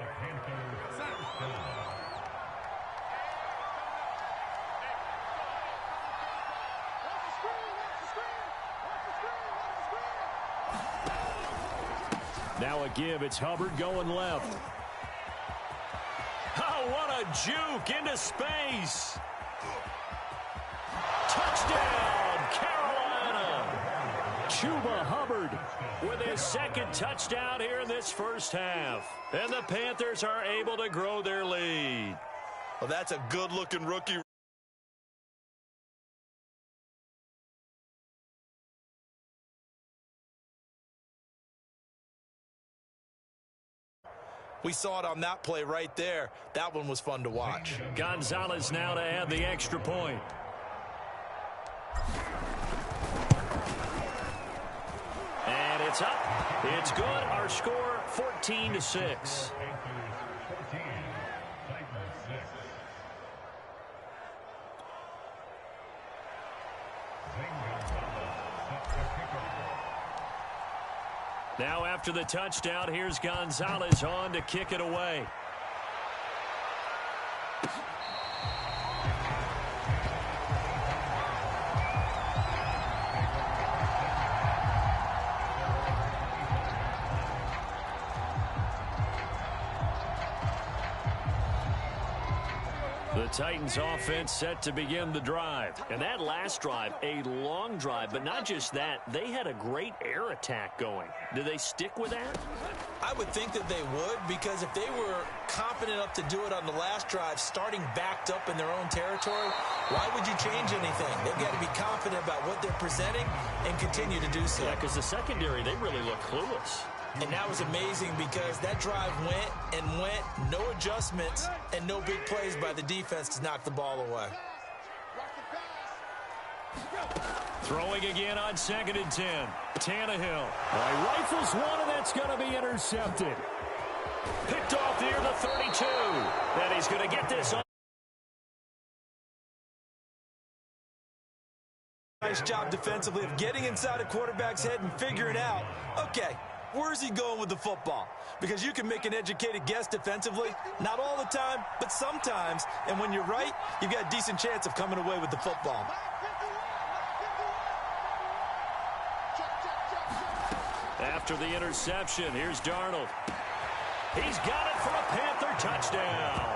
Now a give. It's Hubbard going left. Oh, what a juke into space. Touchdown, Carolina. Chuba Hubbard with his second touchdown here in this first half. And the Panthers are able to grow their lead. Well, that's a good-looking rookie. We saw it on that play right there. That one was fun to watch. Gonzalez now to add the extra point. And it's up. It's good. Our score, 14-6. Now after the touchdown, here's Gonzalez on to kick it away. The Titans offense set to begin the drive. And that last drive, a long drive, but not just that, they had a great air attack going. Do they stick with that? I would think that they would, because if they were confident enough to do it on the last drive, starting backed up in their own territory, why would you change anything? They've got to be confident about what they're presenting and continue to do so. Yeah, because the secondary, they really look clueless. And that was amazing because that drive went and went, no adjustments, and no big plays by the defense to knock the ball away. Throwing again on 2nd and 10. Tannehill. Rifles one, and that's going to be intercepted. Picked off near the 32. And he's going to get this on. Nice job defensively of getting inside a quarterback's head and figuring out, okay, where's he going with the football? Because you can make an educated guess defensively, not all the time, but sometimes. And when you're right, you've got a decent chance of coming away with the football. After the interception, here's Darnold. He's got it for a Panther touchdown.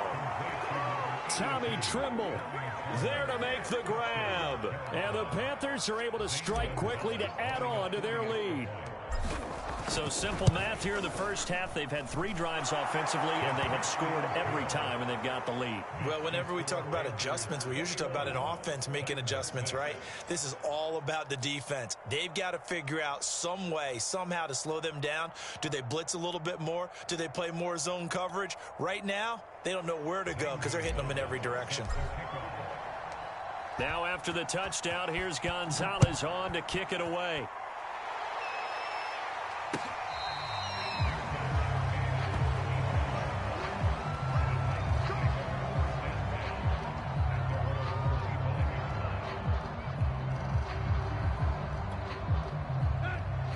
Tommy Trimble there to make the grab. And the Panthers are able to strike quickly to add on to their lead. So simple math here in the first half. They've had 3 drives offensively, and they have scored every time, and they've got the lead. Well, whenever we talk about adjustments, we usually talk about an offense making adjustments, right? This is all about the defense. They've got to figure out some way, somehow to slow them down. Do they blitz a little bit more? Do they play more zone coverage? Right now, they don't know where to go because they're hitting them in every direction. Now after the touchdown, here's Gonzalez on to kick it away.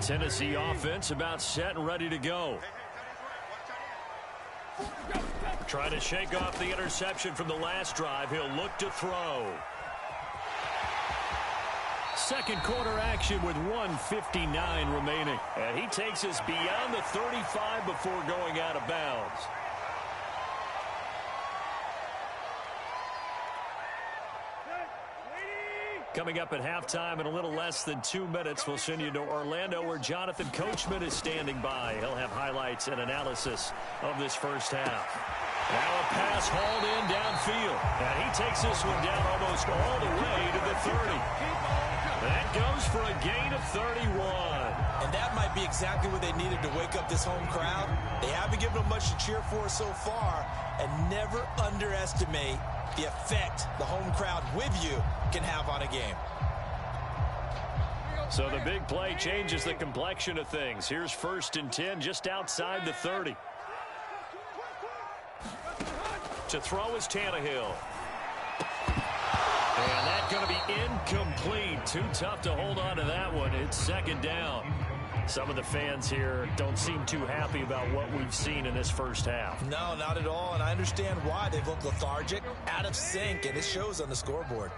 Tennessee offense about set and ready to go. Trying to shake off the interception from the last drive. He'll look to throw. Second quarter action with 1:59 remaining. And he takes us beyond the 35 before going out of bounds. Coming up at halftime in a little less than 2 minutes, we'll send you to Orlando where Jonathan Coachman is standing by. He'll have highlights and analysis of this first half. Now a pass hauled in downfield. And he takes this one down almost all the way to the 30. That goes for a gain of 31. And that might be exactly what they needed to wake up this home crowd. They haven't given them much to cheer for so far. And never underestimate the effect the home crowd with you can have on a game. So the big play changes the complexion of things. Here's 1st and 10 just outside the 30. To throw is Tannehill. And that's going to be incomplete. Too tough to hold on to that one. It's 2nd down. Some of the fans here don't seem too happy about what we've seen in this first half. No, not at all, and I understand why. They've looked lethargic, out of sync, and it shows on the scoreboard.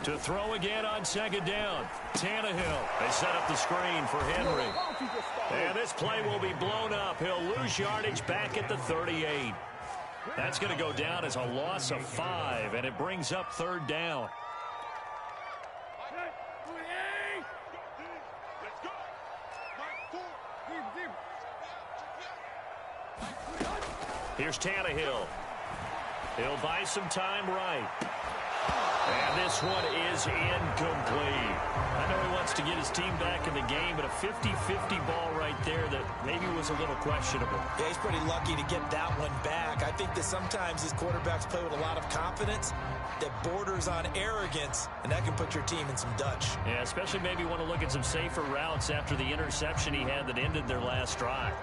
To throw again on second down. Tannehill. They set up the screen for Henry. And this play will be blown up. He'll lose yardage back at the 38. That's going to go down as a loss of 5, and it brings up third down. Here's Tannehill. He'll buy some time right. And this one is incomplete. I know he wants to get his team back in the game, but a 50-50 ball right there that maybe was a little questionable. Yeah, he's pretty lucky to get that one back. I think that sometimes these quarterbacks play with a lot of confidence that borders on arrogance, and that can put your team in some Dutch. Yeah, especially maybe want to look at some safer routes after the interception he had that ended their last drive.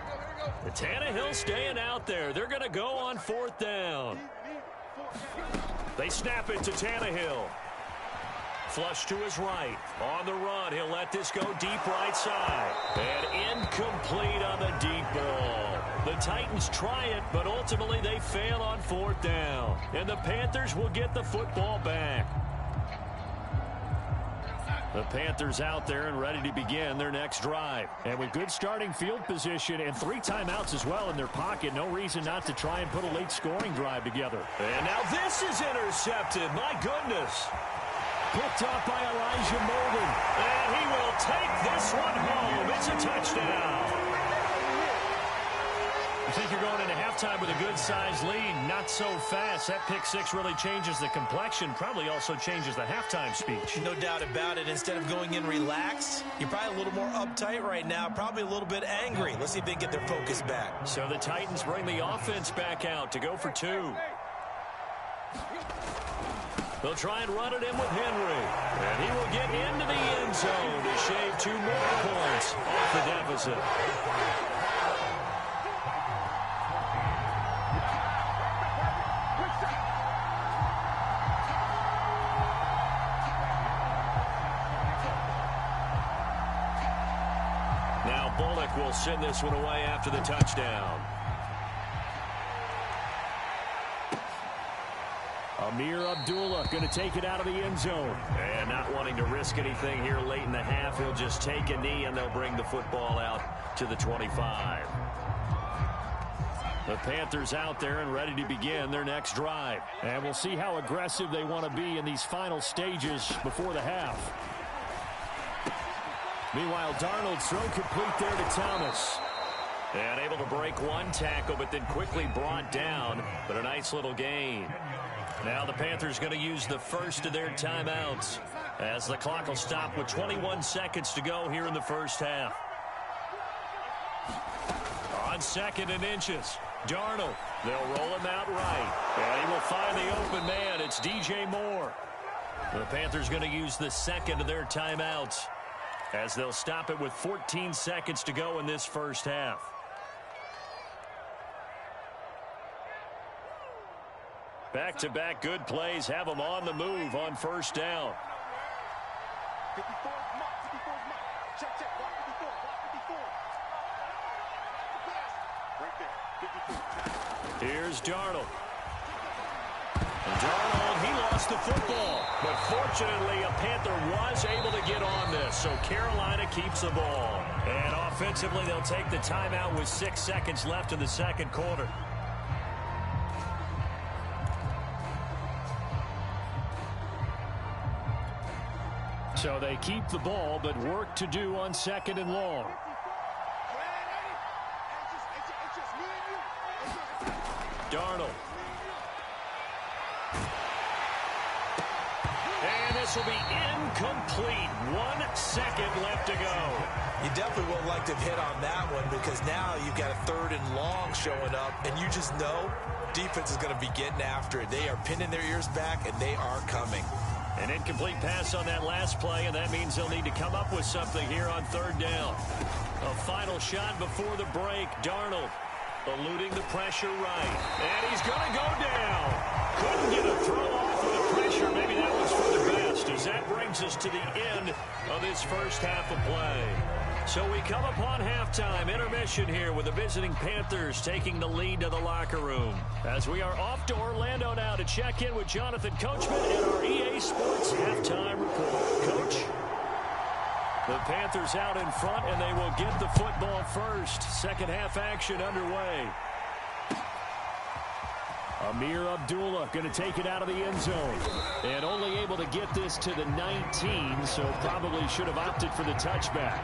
The Tannehill staying out there. They're going to go on fourth down. They snap it to Tannehill. Flush to his right. On the run, he'll let this go deep right side. And incomplete on the deep ball. The Titans try it, but ultimately they fail on fourth down. And the Panthers will get the football back. The Panthers out there and ready to begin their next drive. And with good starting field position and 3 timeouts as well in their pocket, no reason not to try and put a late scoring drive together. And now this is intercepted. My goodness. Picked up by Elijah Molden. And he will take this one home. It's a touchdown. You think you're going into halftime with a good-sized lead. Not so fast. That pick six really changes the complexion. Probably also changes the halftime speech. No doubt about it. Instead of going in relaxed, you're probably a little more uptight right now. Probably a little bit angry. Let's see if they can get their focus back. So the Titans bring the offense back out to go for 2. They'll try and run it in with Henry. And he will get into the end zone to shave 2 more points off the deficit. Now Bullock will send this one away after the touchdown. Amir Abdullah going to take it out of the end zone. And not wanting to risk anything here late in the half, he'll just take a knee and they'll bring the football out to the 25. The Panthers out there and ready to begin their next drive. And we'll see how aggressive they want to be in these final stages before the half. Meanwhile, Darnold's throw complete there to Thomas. And able to break one tackle, but then quickly brought down. But a nice little gain. Now the Panthers going to use the first of their timeouts as the clock will stop with 21 seconds to go here in the first half. On 2nd and inches, Darnold. They'll roll him out right. And he will find the open man. It's DJ Moore. The Panthers going to use the second of their timeouts as they'll stop it with 14 seconds to go in this first half. Back-to-back good plays have them on the move on first down. 54 is Mike. 54 is Mike. Check, check. Block 54. Block 54. Right there. 54. Here's Darnold. And Darnold, he lost the football. But fortunately, a Panther was able to get on this. So Carolina keeps the ball. And offensively, they'll take the timeout with 6 seconds left in the second quarter. So they keep the ball, but work to do on 2nd and long. Darnold. And this will be incomplete. 1 second left to go. You definitely would like to have hit on that one because now you've got a 3rd and long showing up, and you just know defense is going to be getting after it. They are pinning their ears back, and they are coming. An incomplete pass on that last play, and that means they'll need to come up with something here on 3rd down. A final shot before the break. Darnold eluding the pressure right. And he's going to go down. Couldn't get a throw off with the pressure. Maybe that was for the best as that brings us to the end of this first half of play. So we come upon halftime, intermission here with the visiting Panthers taking the lead to the locker room. As we are off to Orlando now to check in with Jonathan Coachman and our EA Sports halftime report. Coach? The Panthers out in front, and they will get the football first. Second half action underway. Amir Abdullah going to take it out of the end zone. And only able to get this to the 19, so probably should have opted for the touchback.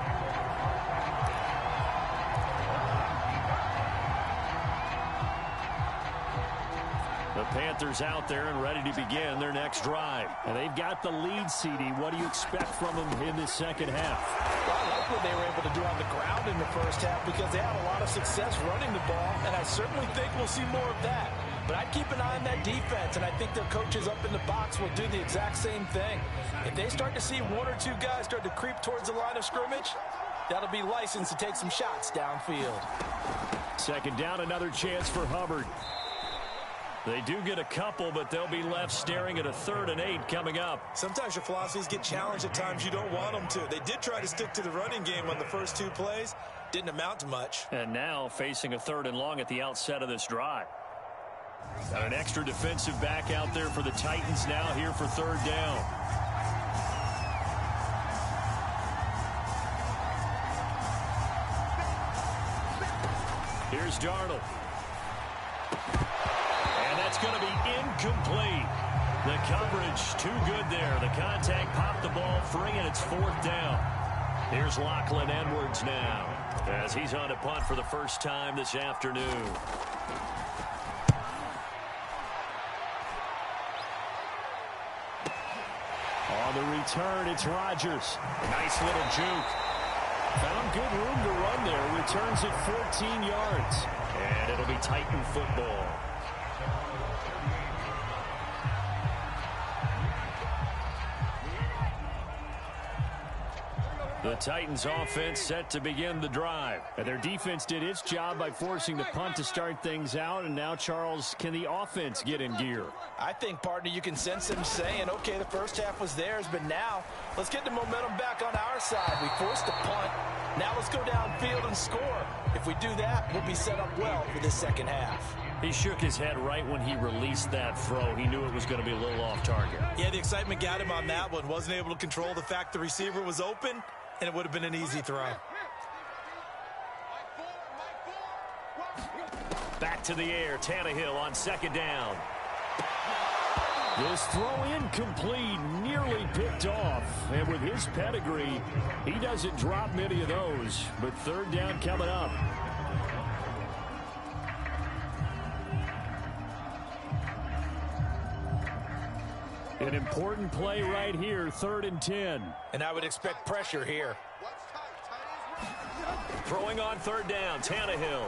The Panthers out there and ready to begin their next drive. And they've got the lead, CD. What do you expect from them in this second half? Well, I like what they were able to do on the ground in the first half because they had a lot of success running the ball, and I certainly think we'll see more of that. But I'd keep an eye on that defense, and I think their coaches up in the box will do the exact same thing. If they start to see one or two guys start to creep towards the line of scrimmage, that'll be license to take some shots downfield. Second down, another chance for Hubbard. They do get a couple, but they'll be left staring at a 3rd and 8 coming up. Sometimes your philosophies get challenged at times you don't want them to. They did try to stick to the running game on the first 2 plays. Didn't amount to much. And now facing a 3rd and long at the outset of this drive. Got an extra defensive back out there for the Titans now here for 3rd down. Here's Darnold. And that's going to be incomplete. The coverage too good there. The contact popped the ball free, and it's 4th down. Here's Lachlan Edwards now as he's on a punt for the first time this afternoon. On the return, it's Rodgers. Nice little juke. Found good room to run there. Returns it 14 yards. And it'll be Titan football. The Titans offense set to begin the drive. And their defense did its job by forcing the punt to start things out. And now, Charles, can the offense get in gear? I think, partner, you can sense them saying, okay, the first half was theirs, but now let's get the momentum back on our side. We forced the punt. Now let's go downfield and score. If we do that, we'll be set up well for this second half. He shook his head right when he released that throw. He knew it was going to be a little off target. Yeah, the excitement got him on that one. Wasn't able to control the fact the receiver was open, and it would have been an easy throw. Back to the air, Tannehill on 2nd down. This throw incomplete, nearly picked off. And with his pedigree, he doesn't drop many of those. But 3rd down coming up. An important play right here, 3rd and 10. And I would expect pressure here. Throwing on 3rd down, Tannehill.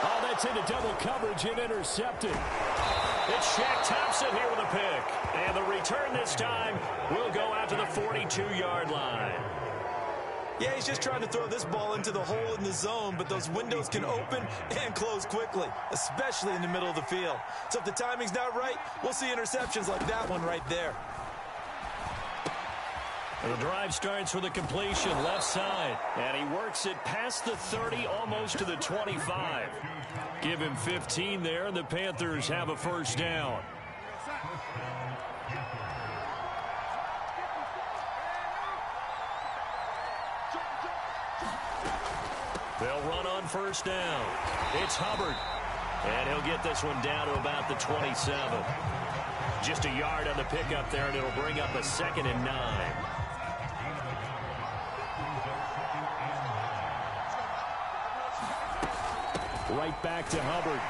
Oh, that's into double coverage and intercepted. It's Shaq Thompson here with a pick. And the return this time will go out to the 42-yard line. Yeah, he's just trying to throw this ball into the hole in the zone, but those windows can open and close quickly, especially in the middle of the field. So if the timing's not right, we'll see interceptions like that one right there. The drive starts with a completion left side, and he works it past the 30, almost to the 25. Give him 15 there, and the Panthers have a 1st down. They'll run on 1st down. It's Hubbard, and he'll get this one down to about the 27. Just a yard on the pickup there, and it'll bring up a 2nd and 9. Right back to Hubbard.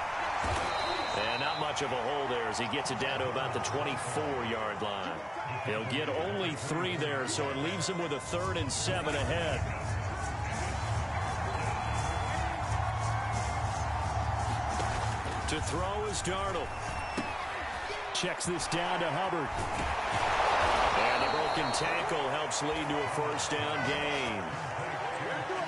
And not much of a hole there as he gets it down to about the 24-yard line. He'll get only 3 there, so it leaves him with a 3rd and 7 ahead. To throw is Darnold. Checks this down to Hubbard. And a broken tackle helps lead to a 1st down gain.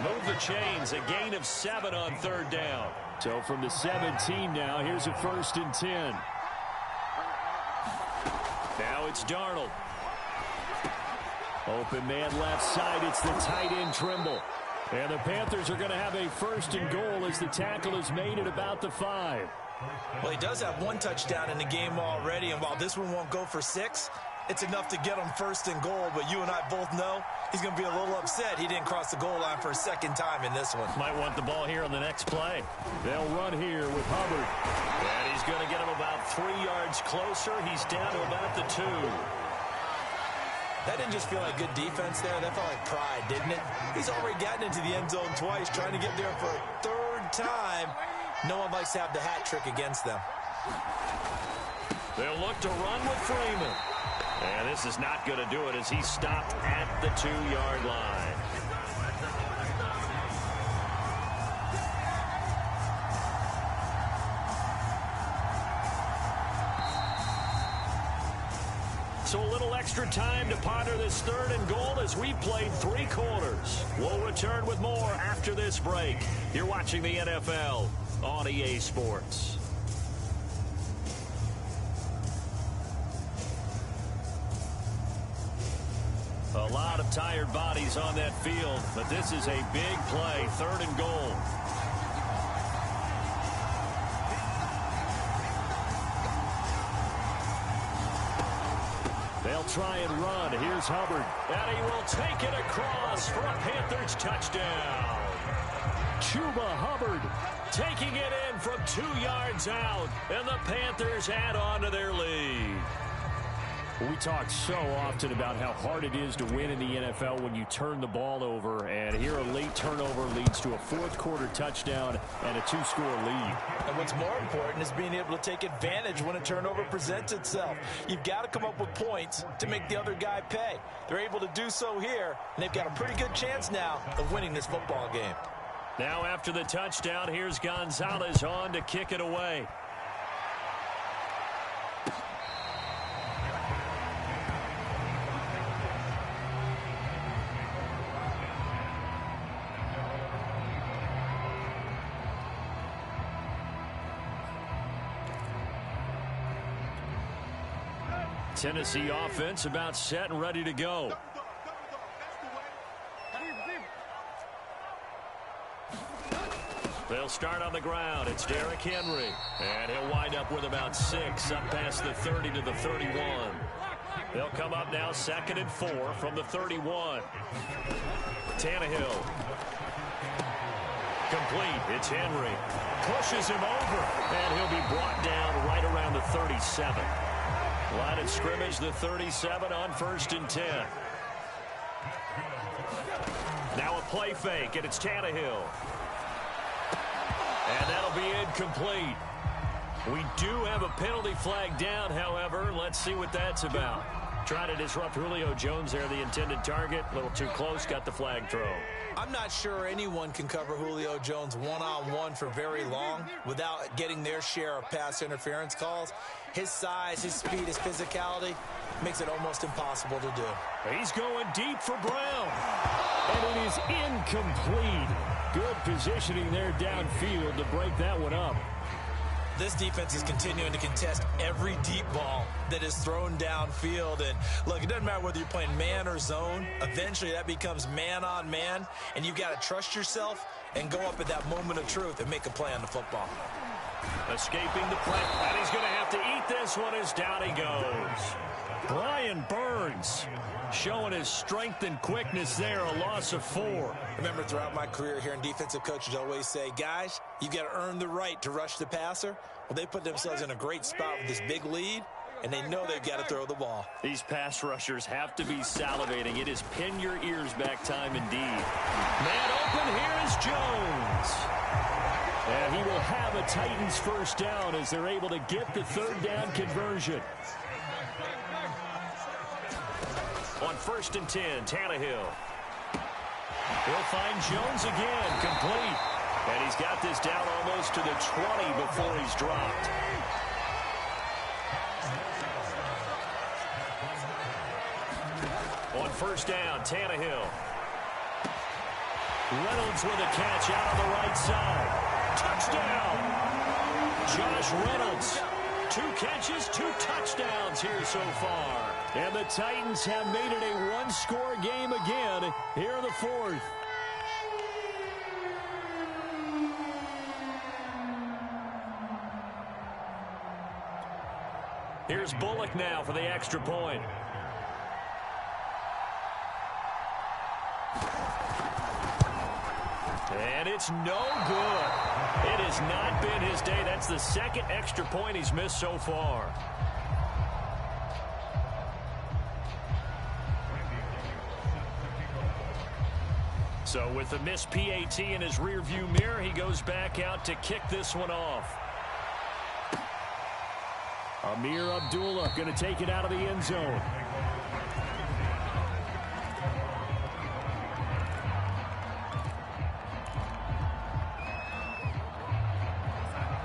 Move the chains, a gain of 7 on 3rd down. So from the 17 now, here's a 1st and 10. Now it's Darnold. Open man left side. It's the tight end Trimble. And the Panthers are going to have a first and goal as the tackle is made at about the 5. Well, he does have one touchdown in the game already, and while this one won't go for 6, it's enough to get him first and goal. But you and I both know he's going to be a little upset he didn't cross the goal line for a second time in this one. Might want the ball here on the next play. They'll run here with Hubbard. And he's going to get him about 3 yards closer. He's down to about the 2. That didn't just feel like good defense there. That felt like pride, didn't it? He's already gotten into the end zone twice, trying to get there for a 3rd time. No one likes to have the hat trick against them. They'll look to run with Freeman. And this is not going to do it as he's stopped at the 2-yard line. So a little extra time to ponder this 3rd and goal as we played 3 quarters. We'll return with more after this break. You're watching the NFL on EA Sports. A lot of tired bodies on that field, but this is a big play, 3rd and goal. They'll try and run. Here's Hubbard. And he will take it across for a Panthers touchdown. Chuba Hubbard taking it in from 2 yards out. And the Panthers add on to their lead. We talk so often about how hard it is to win in the NFL when you turn the ball over. And here a late turnover leads to a 4th quarter touchdown and a 2-score lead. And what's more important is being able to take advantage when a turnover presents itself. You've got to come up with points to make the other guy pay. They're able to do so here, and they've got a pretty good chance now of winning this football game. Now after the touchdown, here's Gonzalez on to kick it away. Tennessee offense about set and ready to go. They'll start on the ground. It's Derrick Henry. And he'll wind up with about 6 up past the 30 to the 31. They'll come up now 2nd and 4 from the 31. Tannehill. Complete. It's Henry. Pushes him over. And he'll be brought down right around the 37. Line of scrimmage, the 37 on 1st and 10. Now a play fake, and it's Tannehill. And that'll be incomplete. We do have a penalty flag down, however. Let's see what that's about. Trying to disrupt Julio Jones there, the intended target. A little too close, got the flag thrown. I'm not sure anyone can cover Julio Jones one-on-one for very long without getting their share of pass interference calls. His size, his speed, his physicality makes it almost impossible to do. He's going deep for Brown. And it is incomplete. Good positioning there downfield to break that one up. This defense is continuing to contest every deep ball that is thrown downfield. And look, it doesn't matter whether you're playing man or zone. Eventually that becomes man on man. And you've got to trust yourself and go up at that moment of truth and make a play on the football. Escaping the play. And he's going to have to eat this one as down he goes. Brian Burns showing his strength and quickness there, a loss of 4. Remember, throughout my career here in defensive coaches always say, guys, you've got to earn the right to rush the passer. Well, they put themselves in a great spot with this big lead, and they know they've got to throw the ball. These pass rushers have to be salivating. It is pin your ears back time indeed. Man open, here is Jones. And he will have a Titans first down as they're able to get the 3rd down conversion. On 1st and 10, Tannehill. He'll find Jones again, complete. And he's got this down almost to the 20 before he's dropped. On 1st down, Tannehill. Reynolds with a catch out on the right side. Touchdown! Josh Reynolds 2 catches, 2 touchdowns here so far. And the Titans have made it a one-score game again here in the fourth. Here's Bullock now for the extra point. And it's no good. It has not been his day. That's the second extra point he's missed so far. So with the missed PAT in his rearview mirror, he goes back out to kick this one off. Amir Abdullah going to take it out of the end zone.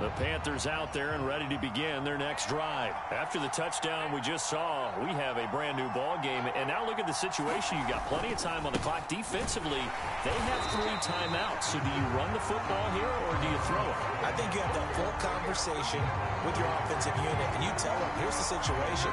The Panthers out there and ready to begin their next drive. After the touchdown we just saw, we have a brand new ball game. And now look at the situation. You've got plenty of time on the clock. Defensively, they have 3 timeouts. So do you run the football here or do you throw it? I think you have that full conversation with your offensive unit, and you tell them, here's the situation.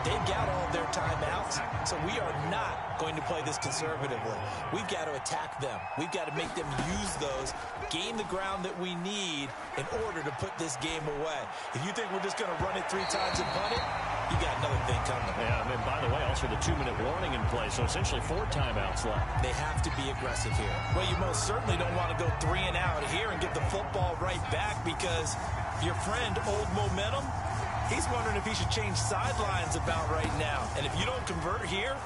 They've got all of their timeouts, so we are not going to play this conservatively. We've got to attack them. We've got to make them use those, gain the ground that we need in order to put this game away. If you think we're just going to run it 3 times and punt it, you got another thing coming. Yeah, and by the way, also the 2-minute warning in play, so essentially 4 timeouts left. They have to be aggressive here. Well, you most certainly don't want to go 3 and out here and get the football right back, because your friend, Old Momentum, he's wondering if he should change sidelines about right now. And if you don't convert here,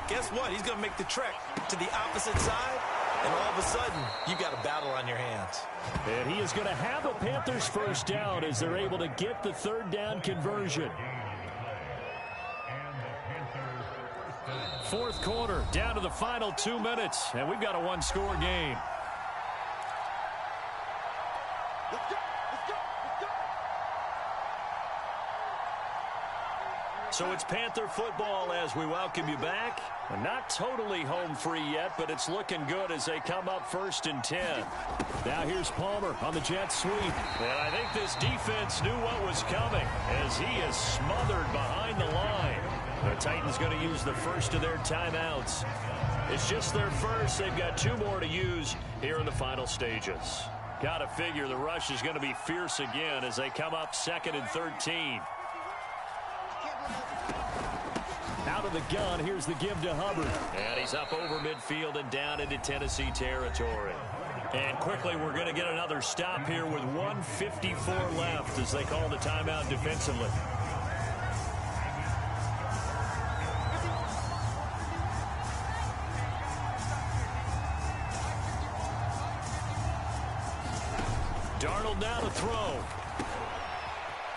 guess what? He's going to make the trek to the opposite side, and all of a sudden, you've got a battle on your hands. And he is going to have a Panthers first down as they're able to get the 3rd down conversion. 4th quarter, down to the final 2 minutes, and we've got a one-score game. Let's go. Let's go. Let's go. So it's Panther football as we welcome you back. We're not totally home free yet, but it's looking good as they come up 1st and 10. Now here's Palmer on the jet sweep. And I think this defense knew what was coming as he is smothered behind the line. The Titans going to use the first of their timeouts. It's just their first. They've got 2 more to use here in the final stages. Got to figure the rush is going to be fierce again as they come up 2nd and 13. Out of the gun, here's the give to Hubbard. And he's up over midfield and down into Tennessee territory. And quickly, we're going to get another stop here with 1:54 left as they call the timeout defensively. Darnold now to throw.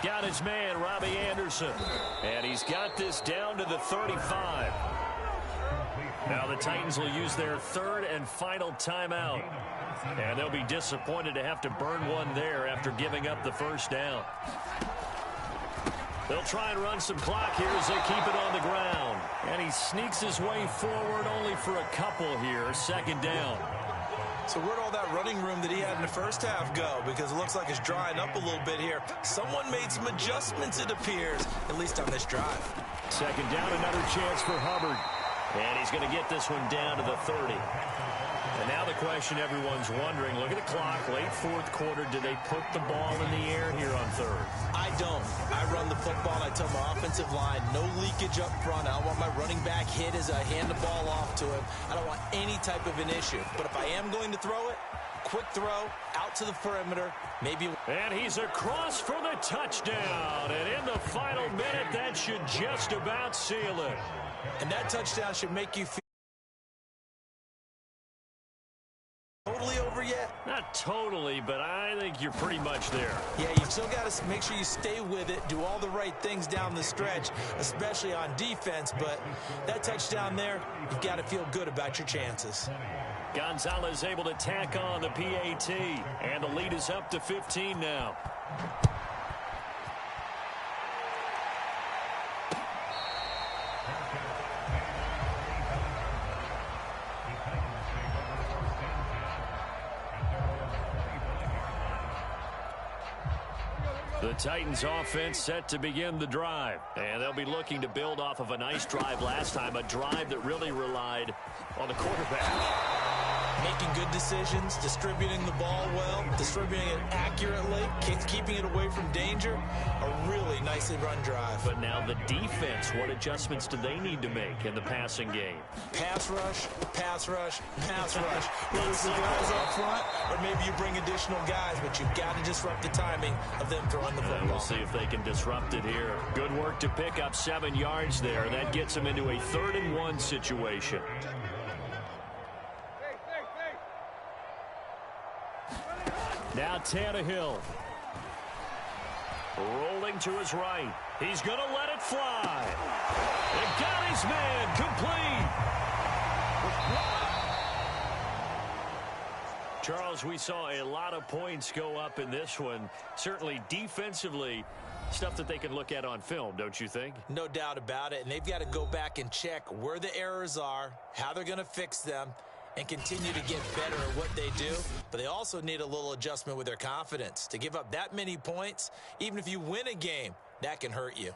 Got his man, Robbie Anderson. And he's got this down to the 35. Now the Titans will use their 3rd and final timeout. And they'll be disappointed to have to burn one there after giving up the first down. They'll try and run some clock here as they keep it on the ground. And he sneaks his way forward only for a couple here. 2nd down. So where'd all that running room that he had in the first half go? Because it looks like it's drying up a little bit here. Someone made some adjustments, it appears, at least on this drive. 2nd down, another chance for Hubbard. And he's going to get this one down to the 30. And now the question everyone's wondering, look at the clock, late 4th quarter, do they put the ball in the air here on 3rd? I don't. I run the football, and I tell my offensive line, no leakage up front. I don't want my running back hit as I hand the ball off to him. I don't want any type of an issue. But if I am going to throw it, quick throw, out to the perimeter, maybe. And he's across for the touchdown. And in the final minute, that should just about seal it. And that touchdown should make you feel totally over yet? Not totally, but I think you're pretty much there. Yeah, you've still got to make sure you stay with it, do all the right things down the stretch, especially on defense. But that touchdown there, you've got to feel good about your chances. Gonzalez able to tack on the PAT, and the lead is up to 15 now. The Titans offense set to begin the drive. And they'll be looking to build off of a nice drive last time, a drive that really relied on the quarterback. Making good decisions, distributing the ball well, distributing it accurately, keeping it away from danger. A really nicely run drive. But now the defense, what adjustments do they need to make in the passing game? Pass rush, pass rush, pass rush. Whether it's the guys up front or maybe you bring additional guys, but you've got to disrupt the timing of them throwing the football. We'll see if they can disrupt it here. Good work to pick up 7 yards there. That gets them into a 3rd-and-1 situation. Now Tannehill. Rolling to his right. He's going to let it fly. And got his man complete. Charles, we saw a lot of points go up in this one. Certainly defensively, stuff that they can look at on film, don't you think? No doubt about it. And they've got to go back and check where the errors are, how they're going to fix them, and continue to get better at what they do. But they also need a little adjustment with their confidence. To give up that many points, even if you win a game, that can hurt you.